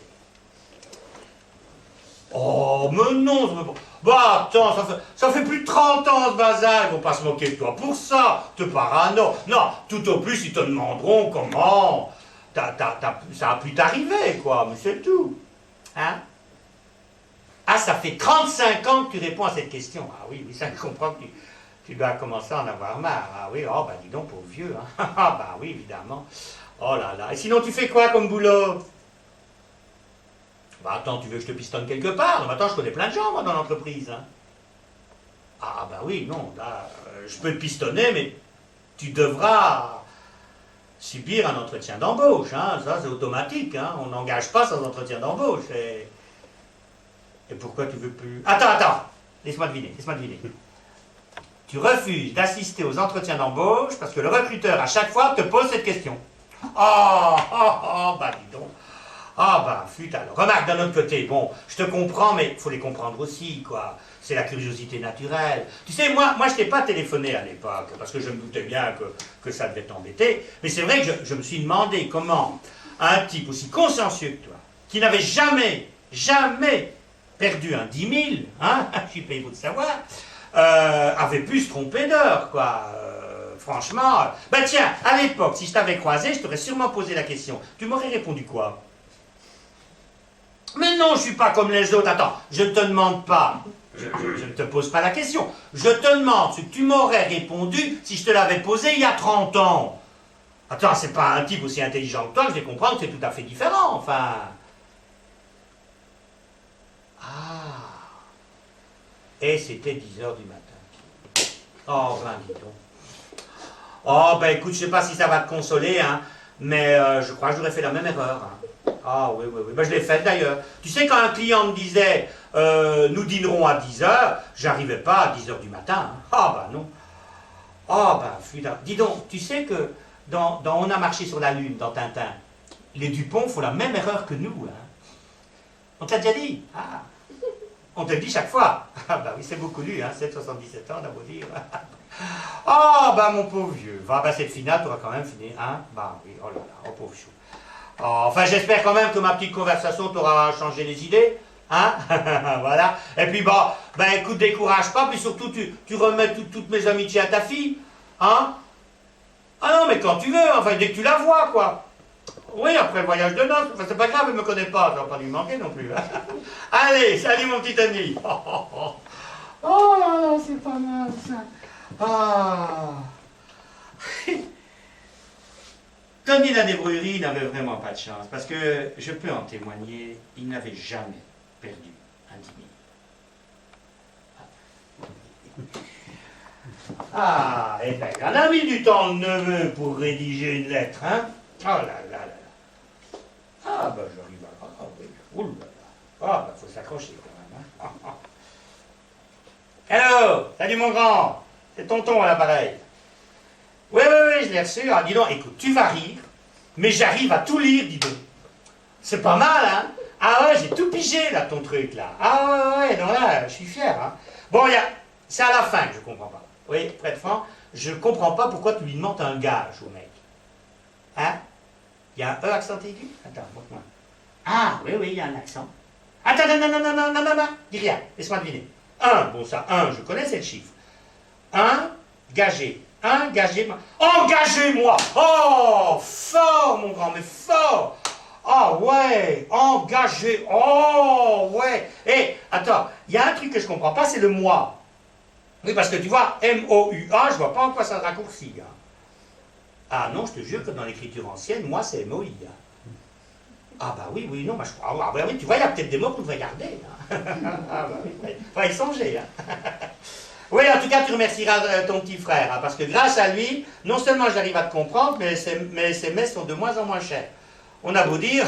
[SPEAKER 1] Oh, mais non, ça fait pas... Bah, attends, ça fait plus de 30 ans ce bazar, ils vont pas se moquer de toi pour ça, te parano. Non, tout au plus, ils te demanderont comment. Ça a pu t'arriver, quoi, mais c'est tout. Hein? Ah, ça fait 35 ans que tu réponds à cette question. Ah oui, ça je comprends que tu dois commencer à en avoir marre. Ah oui, oh, bah dis donc, pauvre vieux. Hein? Ah bah oui, évidemment. Oh là là. Et sinon, tu fais quoi comme boulot? Bah attends, tu veux que je te pistonne quelque part? Non, attends, je connais plein de gens, moi, dans l'entreprise. Hein. Ah bah oui, non, là, je peux te pistonner, mais tu devras subir un entretien d'embauche. Hein. Ça, c'est automatique. Hein. On n'engage pas sans entretien d'embauche. Et pourquoi tu veux plus... Attends, laisse-moi deviner. Tu refuses d'assister aux entretiens d'embauche parce que le recruteur, à chaque fois, te pose cette question. Oh, bah dis donc. Ah bah, flûte alors. Remarque, d'un autre côté, bon, je te comprends, mais il faut les comprendre aussi, quoi. C'est la curiosité naturelle. Tu sais, moi je t'ai pas téléphoné à l'époque, parce que je me doutais bien que ça devait t'embêter, mais c'est vrai que je me suis demandé comment un type aussi consciencieux que toi, qui n'avait jamais perdu un 10 000, hein, je suis payé pour le savoir, avait pu se tromper d'heure, quoi. Franchement, bah tiens, à l'époque, si je t'avais croisé, je t'aurais sûrement posé la question. Tu m'aurais répondu quoi? Mais non, je suis pas comme les autres. Attends, je ne te demande pas. Je ne te pose pas la question. Je te demande ce que tu m'aurais répondu si je te l'avais posé il y a 30 ans. Attends, c'est pas un type aussi intelligent que toi que je vais comprendre que c'est tout à fait différent, enfin. Ah. Et c'était 10 h du matin. Oh, ben dis donc. Oh, ben écoute, je sais pas si ça va te consoler, hein, mais je crois que j'aurais fait la même erreur. Hein. Ah oui, ben, je l'ai faite d'ailleurs. Tu sais, quand un client me disait nous dînerons à 10 h, j'arrivais pas à 10 h du matin. Hein. Ah ben non. Ah ben, putain. Dis donc, tu sais que dans On a marché sur la Lune, dans Tintin, les Dupont font la même erreur que nous. Hein. On te l'a déjà dit? Ah. On te le dit chaque fois. Ah ben oui, c'est beaucoup lu, hein, 7,77 ans, on a beau dire. Ah bah mon pauvre vieux, bah cette finale, tu auras quand même fini, hein? Bah oui, oh là là, oh pauvre chou. Oh, enfin, j'espère quand même que ma petite conversation t'aura changé les idées, hein? Voilà. Et puis bah écoute, décourage pas, puis surtout tu remets toutes mes amitiés à ta fille, hein? Ah non, mais quand tu veux, enfin, dès que tu la vois, quoi. Oui, après le voyage de noces, enfin, c'est pas grave, elle me connaît pas, ça va pas lui manquer non plus. Hein? Allez, salut mon petit ami. Oh là là, c'est pas mal ça. Ah. Tony la débrouillerie n'avait vraiment pas de chance, parce que, je peux en témoigner, il n'avait jamais perdu un 10 000. Ah, et ben, on a mis du temps, le neveu, pour rédiger une lettre, hein? Oh là là là là. Ah, ben, j'arrive à... Ah, oui, ouh là là. Ah, ben, faut s'accrocher quand même, hein? Hello, salut mon grand. C'est tonton à l'appareil. Oui, je l'ai reçu. Ah, dis donc, écoute, tu vas rire, mais j'arrive à tout lire, dis donc. C'est pas mal, hein? Ah ouais, j'ai tout pigé, là, ton truc, là. Ah ouais, non, là, je suis fier, hein. Bon, c'est à la fin que je comprends pas. Oui, pour être franc, je comprends pas pourquoi tu lui demandes un gage au mec. Hein? Il y a un E accent aigu? Attends, montre-moi. Ah, oui, il y a un accent. Attends, non, dis rien, laisse-moi deviner. Bon ça, je connais ce chiffre. Gagé. Engagez-moi. Engagez-moi! Oh! Fort, mon grand, mais fort! Ah ouais, engagé. Oh ouais. Et attends, il y a un truc que je comprends pas, c'est le moi. Oui, parce que tu vois, M-O-U-A, je vois pas en quoi ça raccourcit. Hein. Ah non, je te jure que dans l'écriture ancienne, moi, c'est M-O-I. Hein. Ah bah oui, oui, non, bah, je crois. Ah bah oui, tu vois, il y a peut-être des mots qu'on devrait garder. Hein. Ah bah oui, faut y songer. Hein. Oui, en tout cas, tu remercieras ton petit frère, hein, parce que grâce à lui, non seulement j'arrive à te comprendre, mais ces SMS sont de moins en moins chers. On a beau dire,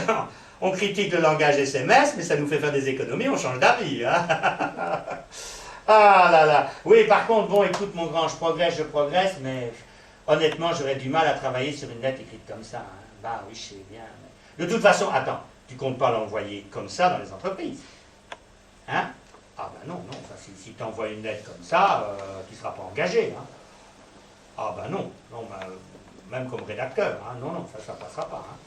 [SPEAKER 1] on critique le langage SMS, mais ça nous fait faire des économies, on change d'avis. Hein. Ah là là. Oui, par contre, bon, écoute, mon grand, je progresse, mais honnêtement, j'aurais du mal à travailler sur une lettre écrite comme ça. Hein. Bah oui, je sais bien. Mais... De toute façon, attends, tu comptes pas l'envoyer comme ça dans les entreprises. Hein? Ah ben non, non, enfin, si tu envoies une lettre comme ça, tu ne seras pas engagé. Hein? Ah ben non, non, ben, même comme rédacteur, hein? Non, non, ça ne passera pas. Hein?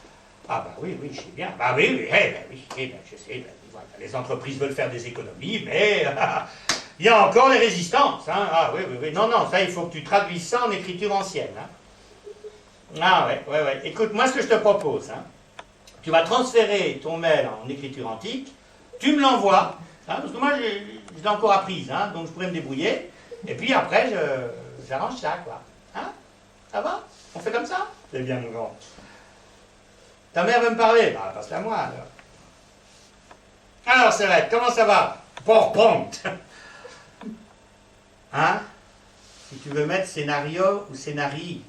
[SPEAKER 1] Ah ben oui, oui, je sais bien. Bah oui, oui, ben, oui, ben, je sais, ben, voilà, les entreprises veulent faire des économies, mais il y a encore les résistances. Hein? Ah oui, oui, oui, non, non, ça, il faut que tu traduises ça en écriture ancienne. Hein? Ah ouais, ouais, ouais. Écoute, moi, ce que je te propose, hein, tu vas transférer ton mail en écriture antique, tu me l'envoies, hein, parce que moi, je l'ai encore apprise, hein, donc je pourrais me débrouiller, et puis après, j'arrange ça, quoi. Hein? Ça va? On fait comme ça? C'est bien, mon grand. Ta mère veut me parler? Bah, passe-la moi, alors. Alors, Serette, comment ça va? Porpente. Hein? Si tu veux mettre scénario ou scénarii.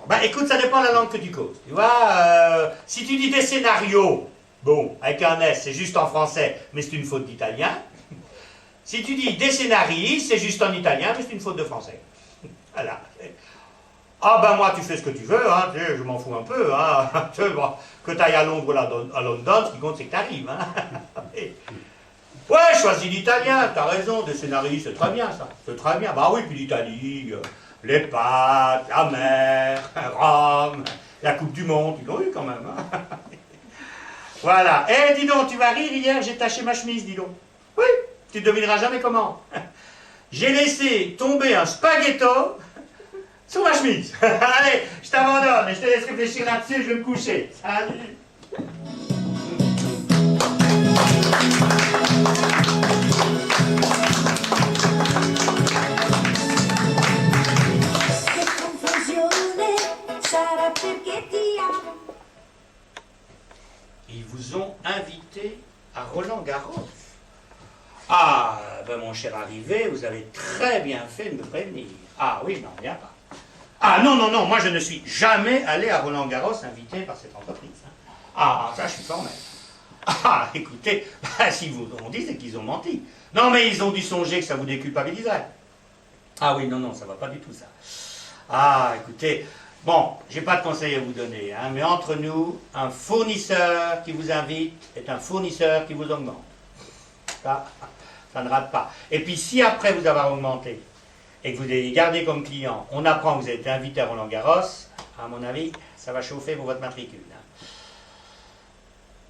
[SPEAKER 1] Bah, écoute, ça dépend de la langue que tu causes. Tu vois, si tu dis des scénarios, bon, avec un S, c'est juste en français, mais c'est une faute d'italien. Si tu dis des scénarii, c'est juste en italien, mais c'est une faute de français. Voilà. Ah ben moi, tu fais ce que tu veux, hein, tu sais, je m'en fous un peu. Hein, tu sais, bon, que tu ailles à Londres ou à London, ce qui compte, c'est que tu arrives. Hein. Ouais, choisis l'italien, t'as raison, des scénarii, c'est très bien ça. C'est très bien. Bah oui, puis l'Italie, les pâtes, la mer, Rome, la Coupe du Monde, ils l'ont eu quand même. Hein. Voilà. Eh, dis donc, tu vas rire, hier, j'ai taché ma chemise, dis donc. Oui, tu ne devineras jamais comment. J'ai laissé tomber un spaghetto sur ma chemise. Allez, je t'abandonne et je te laisse réfléchir là-dessus, je vais me coucher. Salut. Ils vous ont invité à Roland-Garros. Ah, ben mon cher arrivé, vous avez très bien fait de me prévenir. Ah oui, je n'en reviens pas. Ah non, non, non, moi je ne suis jamais allé à Roland-Garros invité par cette entreprise. Hein. Ah, ça je suis formel. Ah, écoutez, bah, s'ils vous ont dit, c'est qu'ils ont menti. Non, mais ils ont dû songer que ça vous déculpabiliserait. Ah oui, non, non, ça va pas du tout ça. Ah, écoutez, bon, j'ai pas de conseil à vous donner, hein, mais entre nous, un fournisseur qui vous invite est un fournisseur qui vous augmente. Ça ne rate pas. Et puis si après vous avoir augmenté et que vous avez gardé comme client, on apprend que vous avez été invité à Roland-Garros, à mon avis, ça va chauffer pour votre matricule. Hein.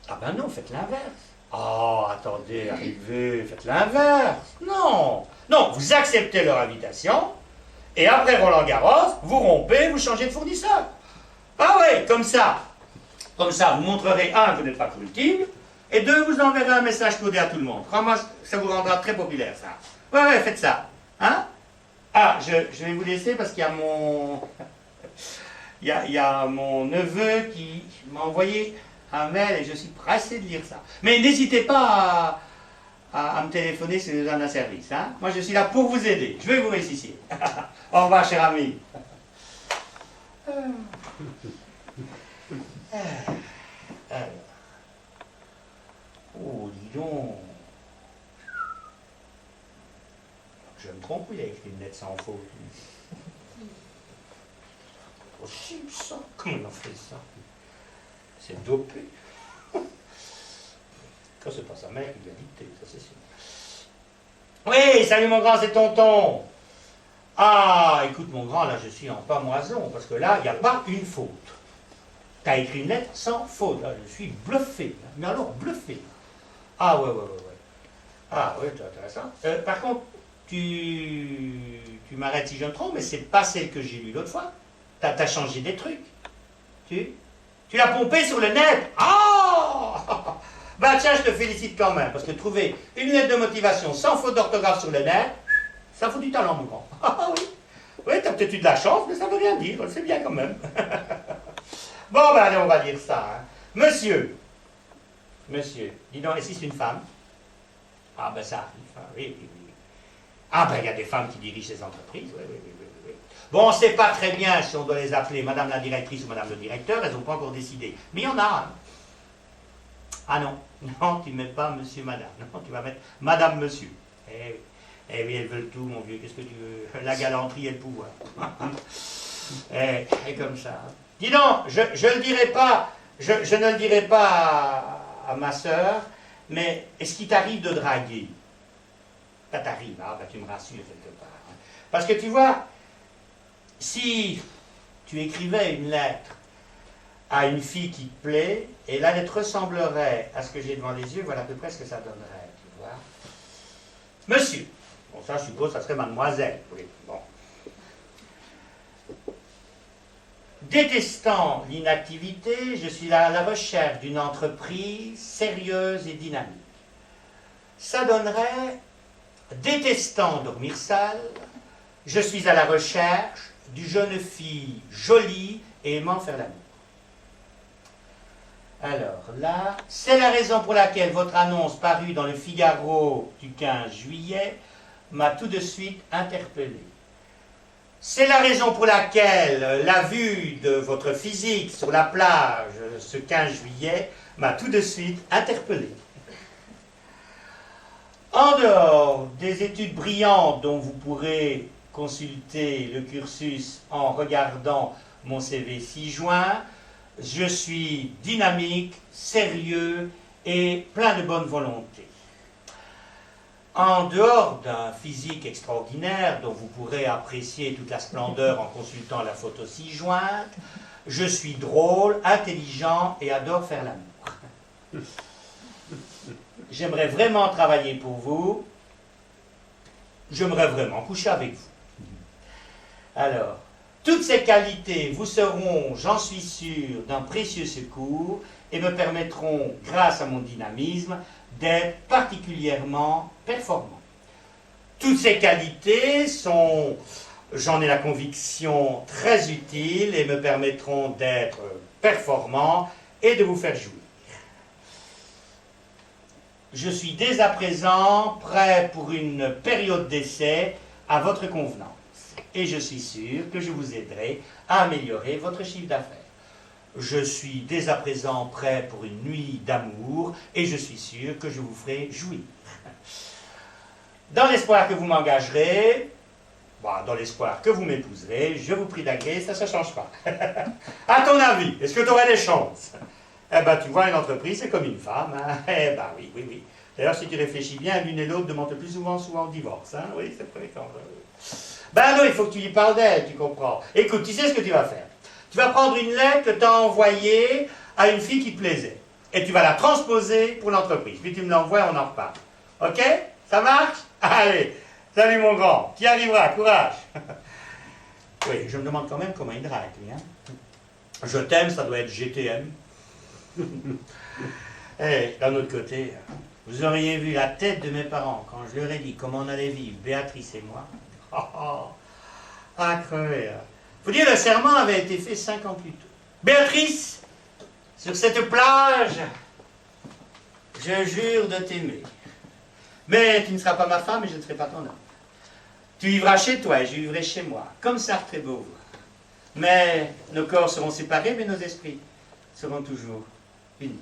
[SPEAKER 1] Ah ben non, faites l'inverse. Oh, attendez, arrivez, faites l'inverse. Non, non, vous acceptez leur invitation, et après Roland-Garros, vous rompez, vous changez de fournisseur. Ah oui, comme ça, vous montrerez, un, que vous n'êtes pas corruptible, et deux, vous enverrez un message codé à tout le monde. Vraiment, ça vous rendra très populaire, ça. Ouais, ouais, faites ça. Hein? Ah, je vais vous laisser parce qu'il y a mon... il y a mon neveu qui m'a envoyé un mail et je suis pressé de lire ça. Mais n'hésitez pas à me téléphoner si vous avez un service. Hein? Moi, je suis là pour vous aider. Je vais vous réussir. Au revoir, cher ami. Oh, dis donc. Je me trompe, il a écrit une lettre sans faute. C'est possible, ça. Comment il a fait ça? C'est dopé. Quand c'est pas sa mère qui l'a dicté, ça c'est sûr. Oui, salut mon grand, c'est tonton. Ah, écoute mon grand, là je suis en pamoison, parce que là, il n'y a pas une faute. Tu as écrit une lettre sans faute, là je suis bluffé. Là. Mais alors, bluffé. Ah ouais. Ah ouais, c'est intéressant. Par contre, tu m'arrêtes si je me trompe, mais c'est pas celle que j'ai lue l'autre fois. T'as changé des trucs. Tu Tu l'as pompé sur le net. Oh. Bah tiens, je te félicite quand même, parce que trouver une lettre de motivation sans faute d'orthographe sur le net, ça fout du talent, mon grand. Ah oui. Oui, t'as peut-être eu de la chance, mais ça veut rien dire, c'est bien quand même. Bon, ben allez, on va dire ça. Hein. Monsieur, dis donc, et si c'est une femme? Ah ben ça arrive, hein. Oui, oui, oui. Ah ben il y a des femmes qui dirigent ces entreprises, oui, oui, oui, oui, oui. Bon, on ne sait pas très bien si on doit les appeler Madame la directrice ou Madame le directeur, elles n'ont pas encore décidé. Mais il y en a un. Ah non, non, tu ne mets pas Monsieur, Madame, non, tu vas mettre Madame, Monsieur. Eh oui, elles veulent tout, mon vieux, qu'est-ce que tu veux? La galanterie et le pouvoir. Et comme ça. Dis donc, je le dirai pas, je ne le dirai pas à ma sœur, mais est-ce qu'il t'arrive de draguer? Ça t'arrive, ah ben tu me rassures quelque part. Hein. Parce que tu vois, si tu écrivais une lettre à une fille qui te plaît, et la lettre ressemblerait à ce que j'ai devant les yeux, voilà à peu près ce que ça donnerait, tu vois. Monsieur, bon ça je suppose ça serait mademoiselle, oui, bon. Détestant l'inactivité, je suis à la recherche d'une entreprise sérieuse et dynamique. Ça donnerait, détestant dormir sale, je suis à la recherche d'une jeune fille jolie et aimant faire l'amour. Alors là, c'est la raison pour laquelle votre annonce parue dans le Figaro du 15 juillet m'a tout de suite interpellé. C'est la raison pour laquelle la vue de votre physique sur la plage ce 15 juillet m'a tout de suite interpellé. En dehors des études brillantes dont vous pourrez consulter le cursus en regardant mon CV ci-joint, je suis dynamique, sérieux et plein de bonne volonté. En dehors d'un physique extraordinaire dont vous pourrez apprécier toute la splendeur en consultant la photo ci-jointe, je suis drôle, intelligent et adore faire l'amour. J'aimerais vraiment travailler pour vous. J'aimerais vraiment coucher avec vous. Alors, toutes ces qualités vous seront, j'en suis sûr, d'un précieux secours et me permettront, grâce à mon dynamisme, d'être particulièrement performant. Toutes ces qualités sont, j'en ai la conviction, très utiles et me permettront d'être performant et de vous faire jouir. Je suis dès à présent prêt pour une période d'essai à votre convenance et je suis sûr que je vous aiderai à améliorer votre chiffre d'affaires. Je suis dès à présent prêt pour une nuit d'amour et je suis sûr que je vous ferai jouir. Dans l'espoir que vous m'engagerez, dans l'espoir que vous m'épouserez, je vous prie d'agréer, ça ne change pas. À ton avis, est-ce que tu aurais des chances? Eh bien, tu vois, une entreprise, c'est comme une femme. Hein? Eh bien, oui, oui, oui. D'ailleurs, si tu réfléchis bien, l'une et l'autre demandent le plus souvent au divorce. Hein? Oui, c'est fréquent. Ben non, il faut que tu lui parles d'elle, tu comprends. Écoute, tu sais ce que tu vas faire? Tu vas prendre une lettre que tu as envoyée à une fille qui te plaisait. Et tu vas la transposer pour l'entreprise. Puis tu me l'envoies, on en reparle. Ok? Ça marche? Allez, salut mon grand. Tu y arriveras, courage. Oui, je me demande quand même comment il drague, lui. Hein? Je t'aime, ça doit être GTM. Et d'un autre côté, vous auriez vu la tête de mes parents quand je leur ai dit comment on allait vivre, Béatrice et moi. À crever. Faut dire, le serment avait été fait 5 ans plus tôt. Béatrice, sur cette plage, je jure de t'aimer. Mais tu ne seras pas ma femme et je ne serai pas ton homme. Tu vivras chez toi et je vivrai chez moi, comme Sartre et Beauvoir. Mais nos corps seront séparés, mais nos esprits seront toujours unis.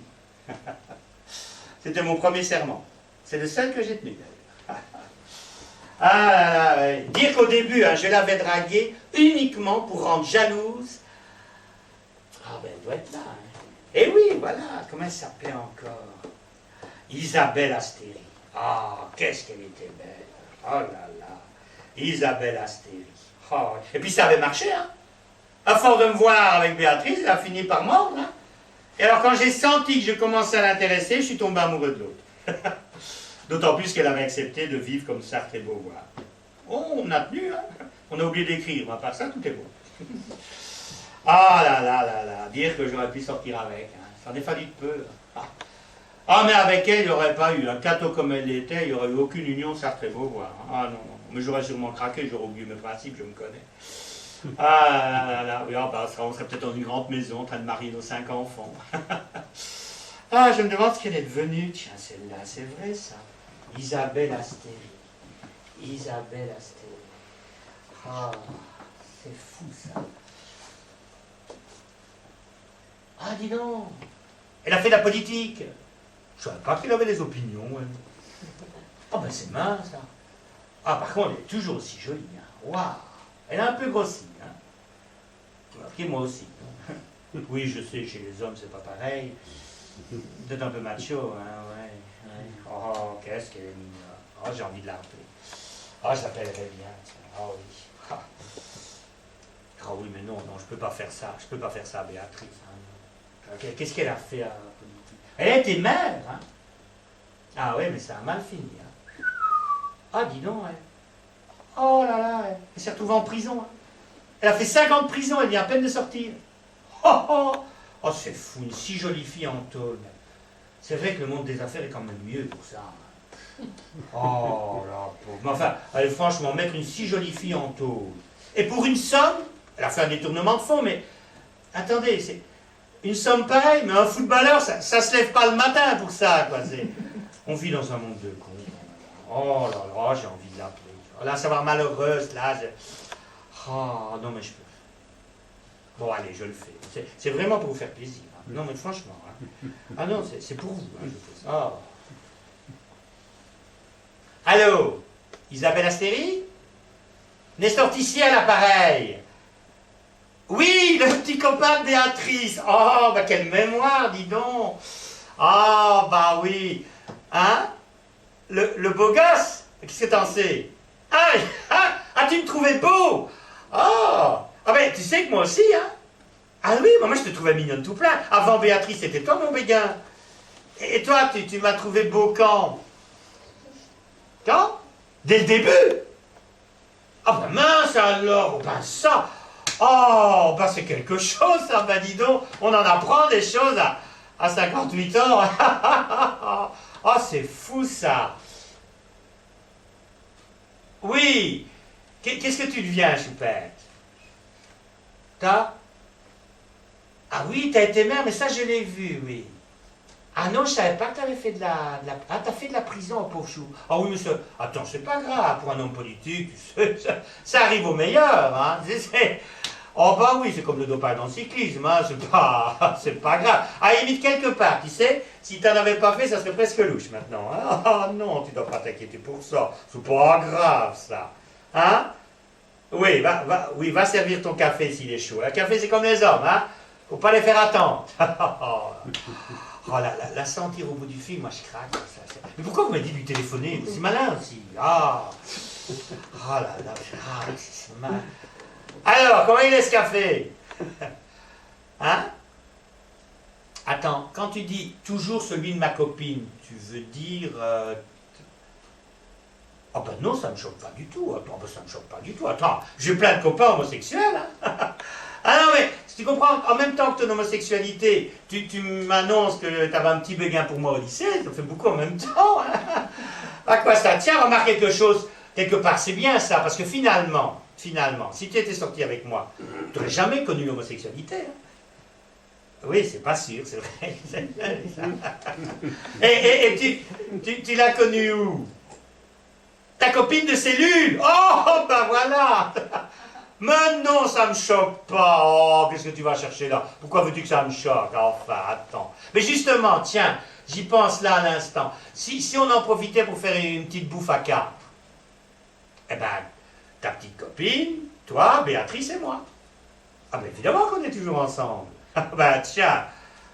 [SPEAKER 1] C'était mon premier serment. C'est le seul que j'ai tenu d'ailleurs. Ah là là, ouais. Dire qu'au début, je l'avais draguée uniquement pour rendre jalouse. Ah ben, elle doit être là. Hein. Et oui, voilà, comment elle s'appelait encore? Isabelle Astéry. Ah, qu'est-ce qu'elle était belle. Oh là là, Isabelle Astéry. Oh. Et puis ça avait marché, hein. À force de me voir avec Béatrice, elle a fini par mordre, hein. Et alors quand j'ai senti que je commençais à l'intéresser, je suis tombé amoureux de l'autre. D'autant plus qu'elle avait accepté de vivre comme Sartre et Beauvoir. Oh, on a tenu, hein. On a oublié d'écrire, à part ça, tout est bon. Ah là là, dire que j'aurais pu sortir avec, hein. Ça en est fallu de peu. Ah, mais avec elle, il n'y aurait pas eu, un cateau comme elle l'était, il n'y aurait eu aucune union Sartre-Beauvoir. Ah non, non, mais j'aurais sûrement craqué, j'aurais oublié mes principes, je me connais. Ah là, oui, ah, bah, on serait peut-être dans une grande maison, en train de marier nos 5 enfants. Ah, je me demande ce qu'elle est devenue, tiens, celle-là, c'est vrai ça. Isabelle Astéry. Isabelle Astéry. Ah, c'est fou ça. Ah, dis donc, elle a fait de la politique. Je savais pas qu'elle avait des opinions, elle. Ah ben c'est mince, ça. Ah, par contre, elle est toujours aussi jolie, hein. Waouh. Elle a un peu grossi, hein. Remarquez, moi aussi. Oui, je sais, chez les hommes, c'est pas pareil. Peut-être un peu macho, hein, ouais. Oh, qu'est-ce qu'elle est mignonne. Oh, j'ai envie de la rappeler. Ah, je l'appellerais bien, ça. Oh oui. Ah. Oh oui, mais non, non, je peux pas faire ça. Je peux pas faire ça, Béatrice. Hein. Qu'est-ce qu'elle a fait à la politique? Elle a été mère, hein. Ah oui, mais ça a mal fini, hein. Ah, dis donc, elle. Oh là là, elle s'est retrouvée en prison, hein. Elle a fait 5 ans de prison, elle vient à peine de sortir. Oh, oh, oh, c'est fou, une si jolie fille en tôle. C'est vrai que le monde des affaires est quand même mieux pour ça. Oh là, pauvre. Mais enfin, allez, franchement, mettre une si jolie fille en tôle. Et pour une somme, elle a fait un détournement de fonds, mais attendez, c'est une somme pareille, mais un footballeur, ça se lève pas le matin pour ça, quoi. On vit dans un monde de cons. Oh là là, j'ai envie de l'appeler. Là, ça va malheureuse, là. Oh, non, mais je peux. Bon, allez, je le fais. C'est vraiment pour vous faire plaisir. Hein. Non, mais franchement. Hein. Ah non, c'est pour vous. Hein, je fais ça. Oh. Allô, Isabelle Astéry? Nestor Tissier à l'appareil. Oui, le petit copain de Béatrice. Oh, bah quelle mémoire, dis donc. Ah, oh, bah oui. Hein? Le beau gosse? Qu'est-ce que t'en sais? Ah, tu me trouvais beau? Oh, ah ben, tu sais que moi aussi, hein? Ah oui, moi je te trouvais mignonne tout plein. Avant Béatrice, c'était toi mon béguin. Et toi, tu m'as trouvé beau quand? Quand? Dès le début? Ah ben mince alors, ben ça, oh, ben c'est quelque chose ça, ben dis donc, on en apprend des choses à 58 ans. Oh, c'est fou ça. Oui, qu'est-ce que tu deviens, choupette? T'as? Ah oui, t'as été mère, mais ça je l'ai vu, oui. Ah non, je savais pas que t'avais fait de la... Ah, t'as fait de la prison, pauvre chou. Ah oui, mais ça... Attends, c'est pas grave, pour un homme politique, tu sais, ça arrive au meilleur, hein. Oh bah oui, c'est comme le dopage dans le cyclisme, hein, c'est pas grave. À la limite, quelque part, tu sais, si t'en avais pas fait, ça serait presque louche maintenant. Hein? Ah non, tu dois pas t'inquiéter pour ça, c'est pas grave ça. Hein? Oui, va servir ton café s'il est chaud. Le café, c'est comme les hommes, hein? Faut pas les faire attendre. Oh, la sentir au bout du fil, moi je craque. Mais pourquoi vous m'avez dit de lui téléphoner? C'est malin aussi. Ah, oh là là, c'est mal. Alors, comment il est ce café? Hein? Attends, quand tu dis toujours celui de ma copine, tu veux dire... Ah ben non, ça me choque pas du tout. Attends, ben ça me choque pas du tout. Attends, j'ai plein de copains homosexuels. Hein? Ah non, mais si tu comprends, en même temps que ton homosexualité, tu m'annonces que tu avais un petit béguin pour moi au lycée, ça fait beaucoup en même temps. Hein? À quoi ça tient? Remarque quelque chose, quelque part, c'est bien ça, parce que finalement, si tu étais sorti avec moi, tu n'aurais jamais connu l'homosexualité. Hein? Oui, c'est pas sûr, c'est vrai. Et tu l'as connue où? Ta copine de cellule? Oh, ben voilà. Mais non, ça me choque pas. Oh, qu'est-ce que tu vas chercher là? Pourquoi veux-tu que ça me choque? Enfin, attends. Mais justement, tiens, j'y pense là à l'instant. Si on en profitait pour faire une petite bouffe à quatre, eh ben, ta petite copine, toi, Béatrice et moi. Ah ben évidemment qu'on est toujours ensemble. Ah ben tiens,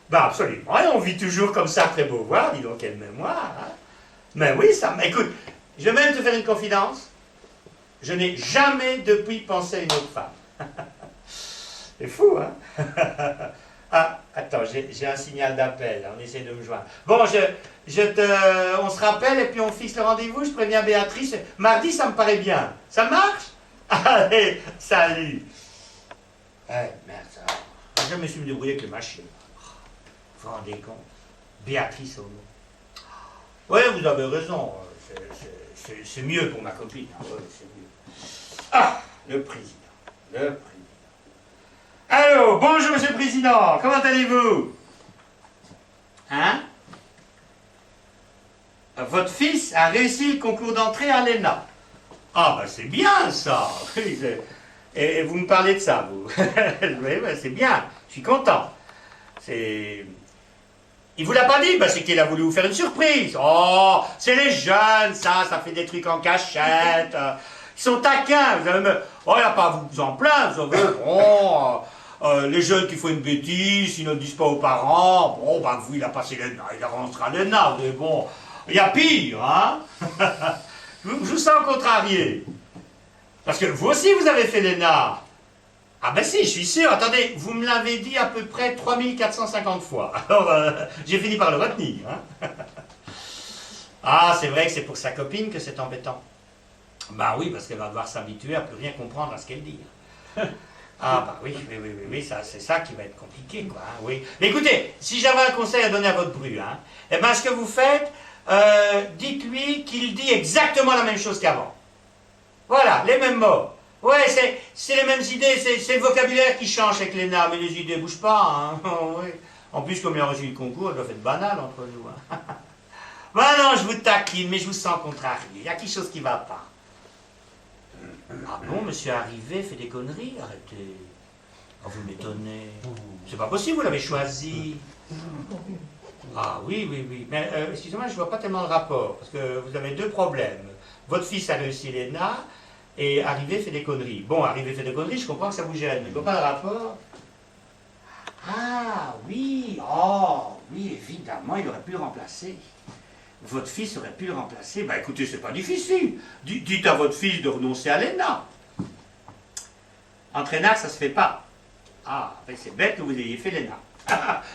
[SPEAKER 1] ben absolument, et on vit toujours comme ça, très beau voir, dis donc quelle mémoire. Hein? Mais oui, ça... Écoute, je vais même te faire une confidence. Je n'ai jamais depuis pensé à une autre femme. C'est fou, hein? Ah, attends, j'ai un signal d'appel, on essaie de me joindre. Bon, on se rappelle et puis on fixe le rendez-vous, je préviens Béatrice. Mardi, ça me paraît bien. Ça marche? Allez, salut. Eh, merde, ça... jamais su me débrouiller avec les machines. Vous vous rendez compte? Béatrice Homo. Oui, vous avez raison. C'est mieux pour ma copine. Hein. Ouais, c'est mieux. Ah, le président. Le président. Allô, bonjour, monsieur le président. Comment allez-vous? Hein? Votre fils a réussi le concours d'entrée à l'ENA. Ah, ben c'est bien ça. Et vous me parlez de ça, vous. Oui, ben, c'est bien. Je suis content. C'est... Il vous l'a pas dit? Ben, c'est qu'il a voulu vous faire une surprise. Oh, c'est les jeunes, ça fait des trucs en cachette. Ils sont taquins. Vous allez me... Oh, il n'y a pas à vous en plaindre. Vous savez, bon, les jeunes qui font une bêtise, ils ne le disent pas aux parents. Bon, ben, vous, il a passé l'ENA, il rentrera l'ENA. Mais bon, il y a pire, hein? Je vous sens contrarié. Parce que vous aussi, vous avez fait l'ENA. Ah ben si, je suis sûr. Attendez, vous me l'avez dit à peu près 3450 fois. Alors, j'ai fini par le retenir. Hein. Ah, c'est vrai que c'est pour sa copine que c'est embêtant. Bah oui, parce qu'elle va devoir s'habituer à plus rien comprendre à ce qu'elle dit. Ah bah oui, ça, c'est ça qui va être compliqué, quoi. Hein, oui. Mais écoutez, si j'avais un conseil à donner à votre bru, hein, eh ben ce que vous faites, dites-lui qu'il dit exactement la même chose qu'avant. Voilà, les mêmes mots. Ouais, c'est les mêmes idées, c'est le vocabulaire qui change avec l'ENA, mais les idées ne bougent pas. Hein. Oui. En plus, comme il a reçu le concours, elle doit faire banal entre nous. Hein. Ben non, je vous taquine, mais je vous sens contrarié. Il y a quelque chose qui ne va pas. Ah bon, monsieur Arrivé fait des conneries? Arrêtez. Oh, vous m'étonnez. C'est pas possible, vous l'avez choisi. Ah oui. Mais excusez-moi, je ne vois pas tellement le rapport, parce que vous avez deux problèmes. Votre fils a réussi l'ENA, et Arrivé fait des conneries. Bon, Arrivé fait des conneries, je comprends que ça vous gêne, mais je vois pas le rapport. Ah oui, oh oui, évidemment, il aurait pu le remplacer. Votre fils aurait pu le remplacer. Ben écoutez, c'est pas difficile. Dites à votre fils de renoncer à l'ENA. Entre ENA, ça se fait pas. Ah, ben c'est bête que vous ayez fait l'ENA.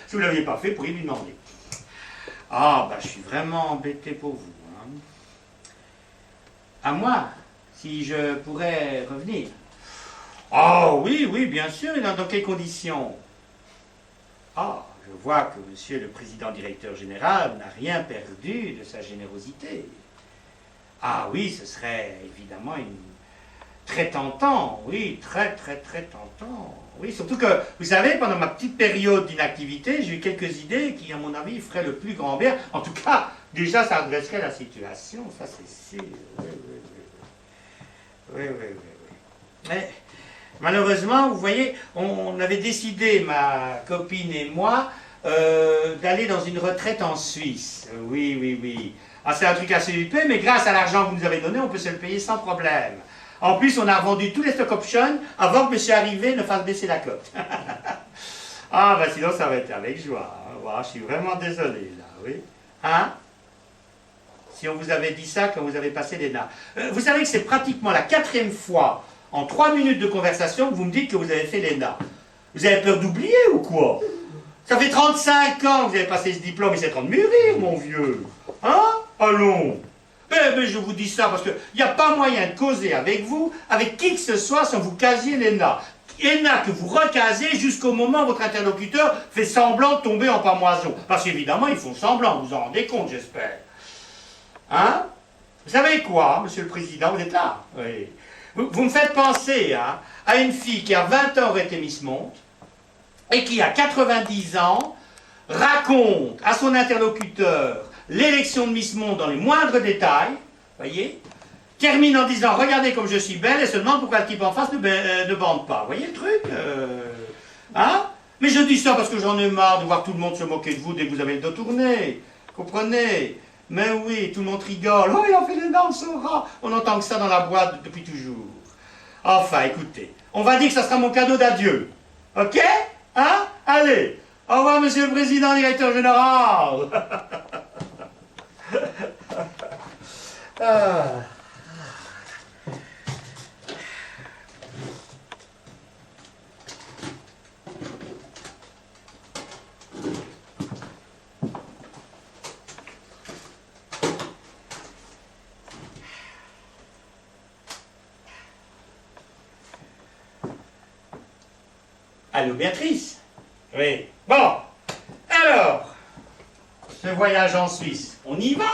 [SPEAKER 1] Si vous ne l'aviez pas fait, vous pourriez lui demander. Ah, ben je suis vraiment embêté pour vous. Hein. À moi, si je pourrais revenir. Oh oui, bien sûr, et dans quelles conditions? Ah, je vois que monsieur le président directeur général n'a rien perdu de sa générosité. Ah oui, ce serait évidemment très tentant, oui, très tentant. Oui, surtout que, vous savez, pendant ma petite période d'inactivité, j'ai eu quelques idées qui, à mon avis, feraient le plus grand bien. En tout cas, déjà, ça adresserait la situation, ça c'est sûr. Oui. Mais malheureusement, vous voyez, on avait décidé, ma copine et moi, d'aller dans une retraite en Suisse. Oui. Ah, c'est un truc assez huppé, mais grâce à l'argent que vous nous avez donné, on peut se le payer sans problème. En plus, on a vendu tous les stock options avant que monsieur Arrivé ne fasse baisser la cote. Ah, ben sinon, ça va être avec joie. Hein. Voilà, je suis vraiment désolé, là, oui. Hein? Si on vous avait dit ça quand vous avez passé l'ENA. Vous savez que c'est pratiquement la 4e fois en 3 minutes de conversation que vous me dites que vous avez fait l'ENA. Vous avez peur d'oublier ou quoi? Ça fait 35 ans que vous avez passé ce diplôme, il c'est temps de mûrir, mon vieux. Hein? Allons. Mais je vous dis ça parce qu'il n'y a pas moyen de causer avec vous, avec qui que ce soit, sans vous casier l'ENA. ENA que vous recasez jusqu'au moment où votre interlocuteur fait semblant de tomber en pamoison. Parce qu'évidemment, ils font semblant, vous en rendez compte, j'espère. Hein? Vous savez quoi, monsieur le président, vous êtes là? Oui. Vous me faites penser hein, à une fille qui a 20 ans aurait été Miss Monde et qui, à 90 ans, raconte à son interlocuteur l'élection de Miss Monde dans les moindres détails, voyez, termine en disant « Regardez comme je suis belle » et se demande pourquoi le type en face ne bande pas. Vous voyez le truc hein? Mais je dis ça parce que j'en ai marre de voir tout le monde se moquer de vous dès que vous avez le dos tourné. Comprenez? Mais oui, tout le monde rigole. Oh, il a fait les dents, ce rat. On entend que ça dans la boîte depuis toujours. Enfin, écoutez, on va dire que ça sera mon cadeau d'adieu. Ok? Hein? Allez. Au revoir, monsieur le président, directeur général. Ah. Allô, Béatrice? Oui. Bon. Alors, ce voyage en Suisse, on y va?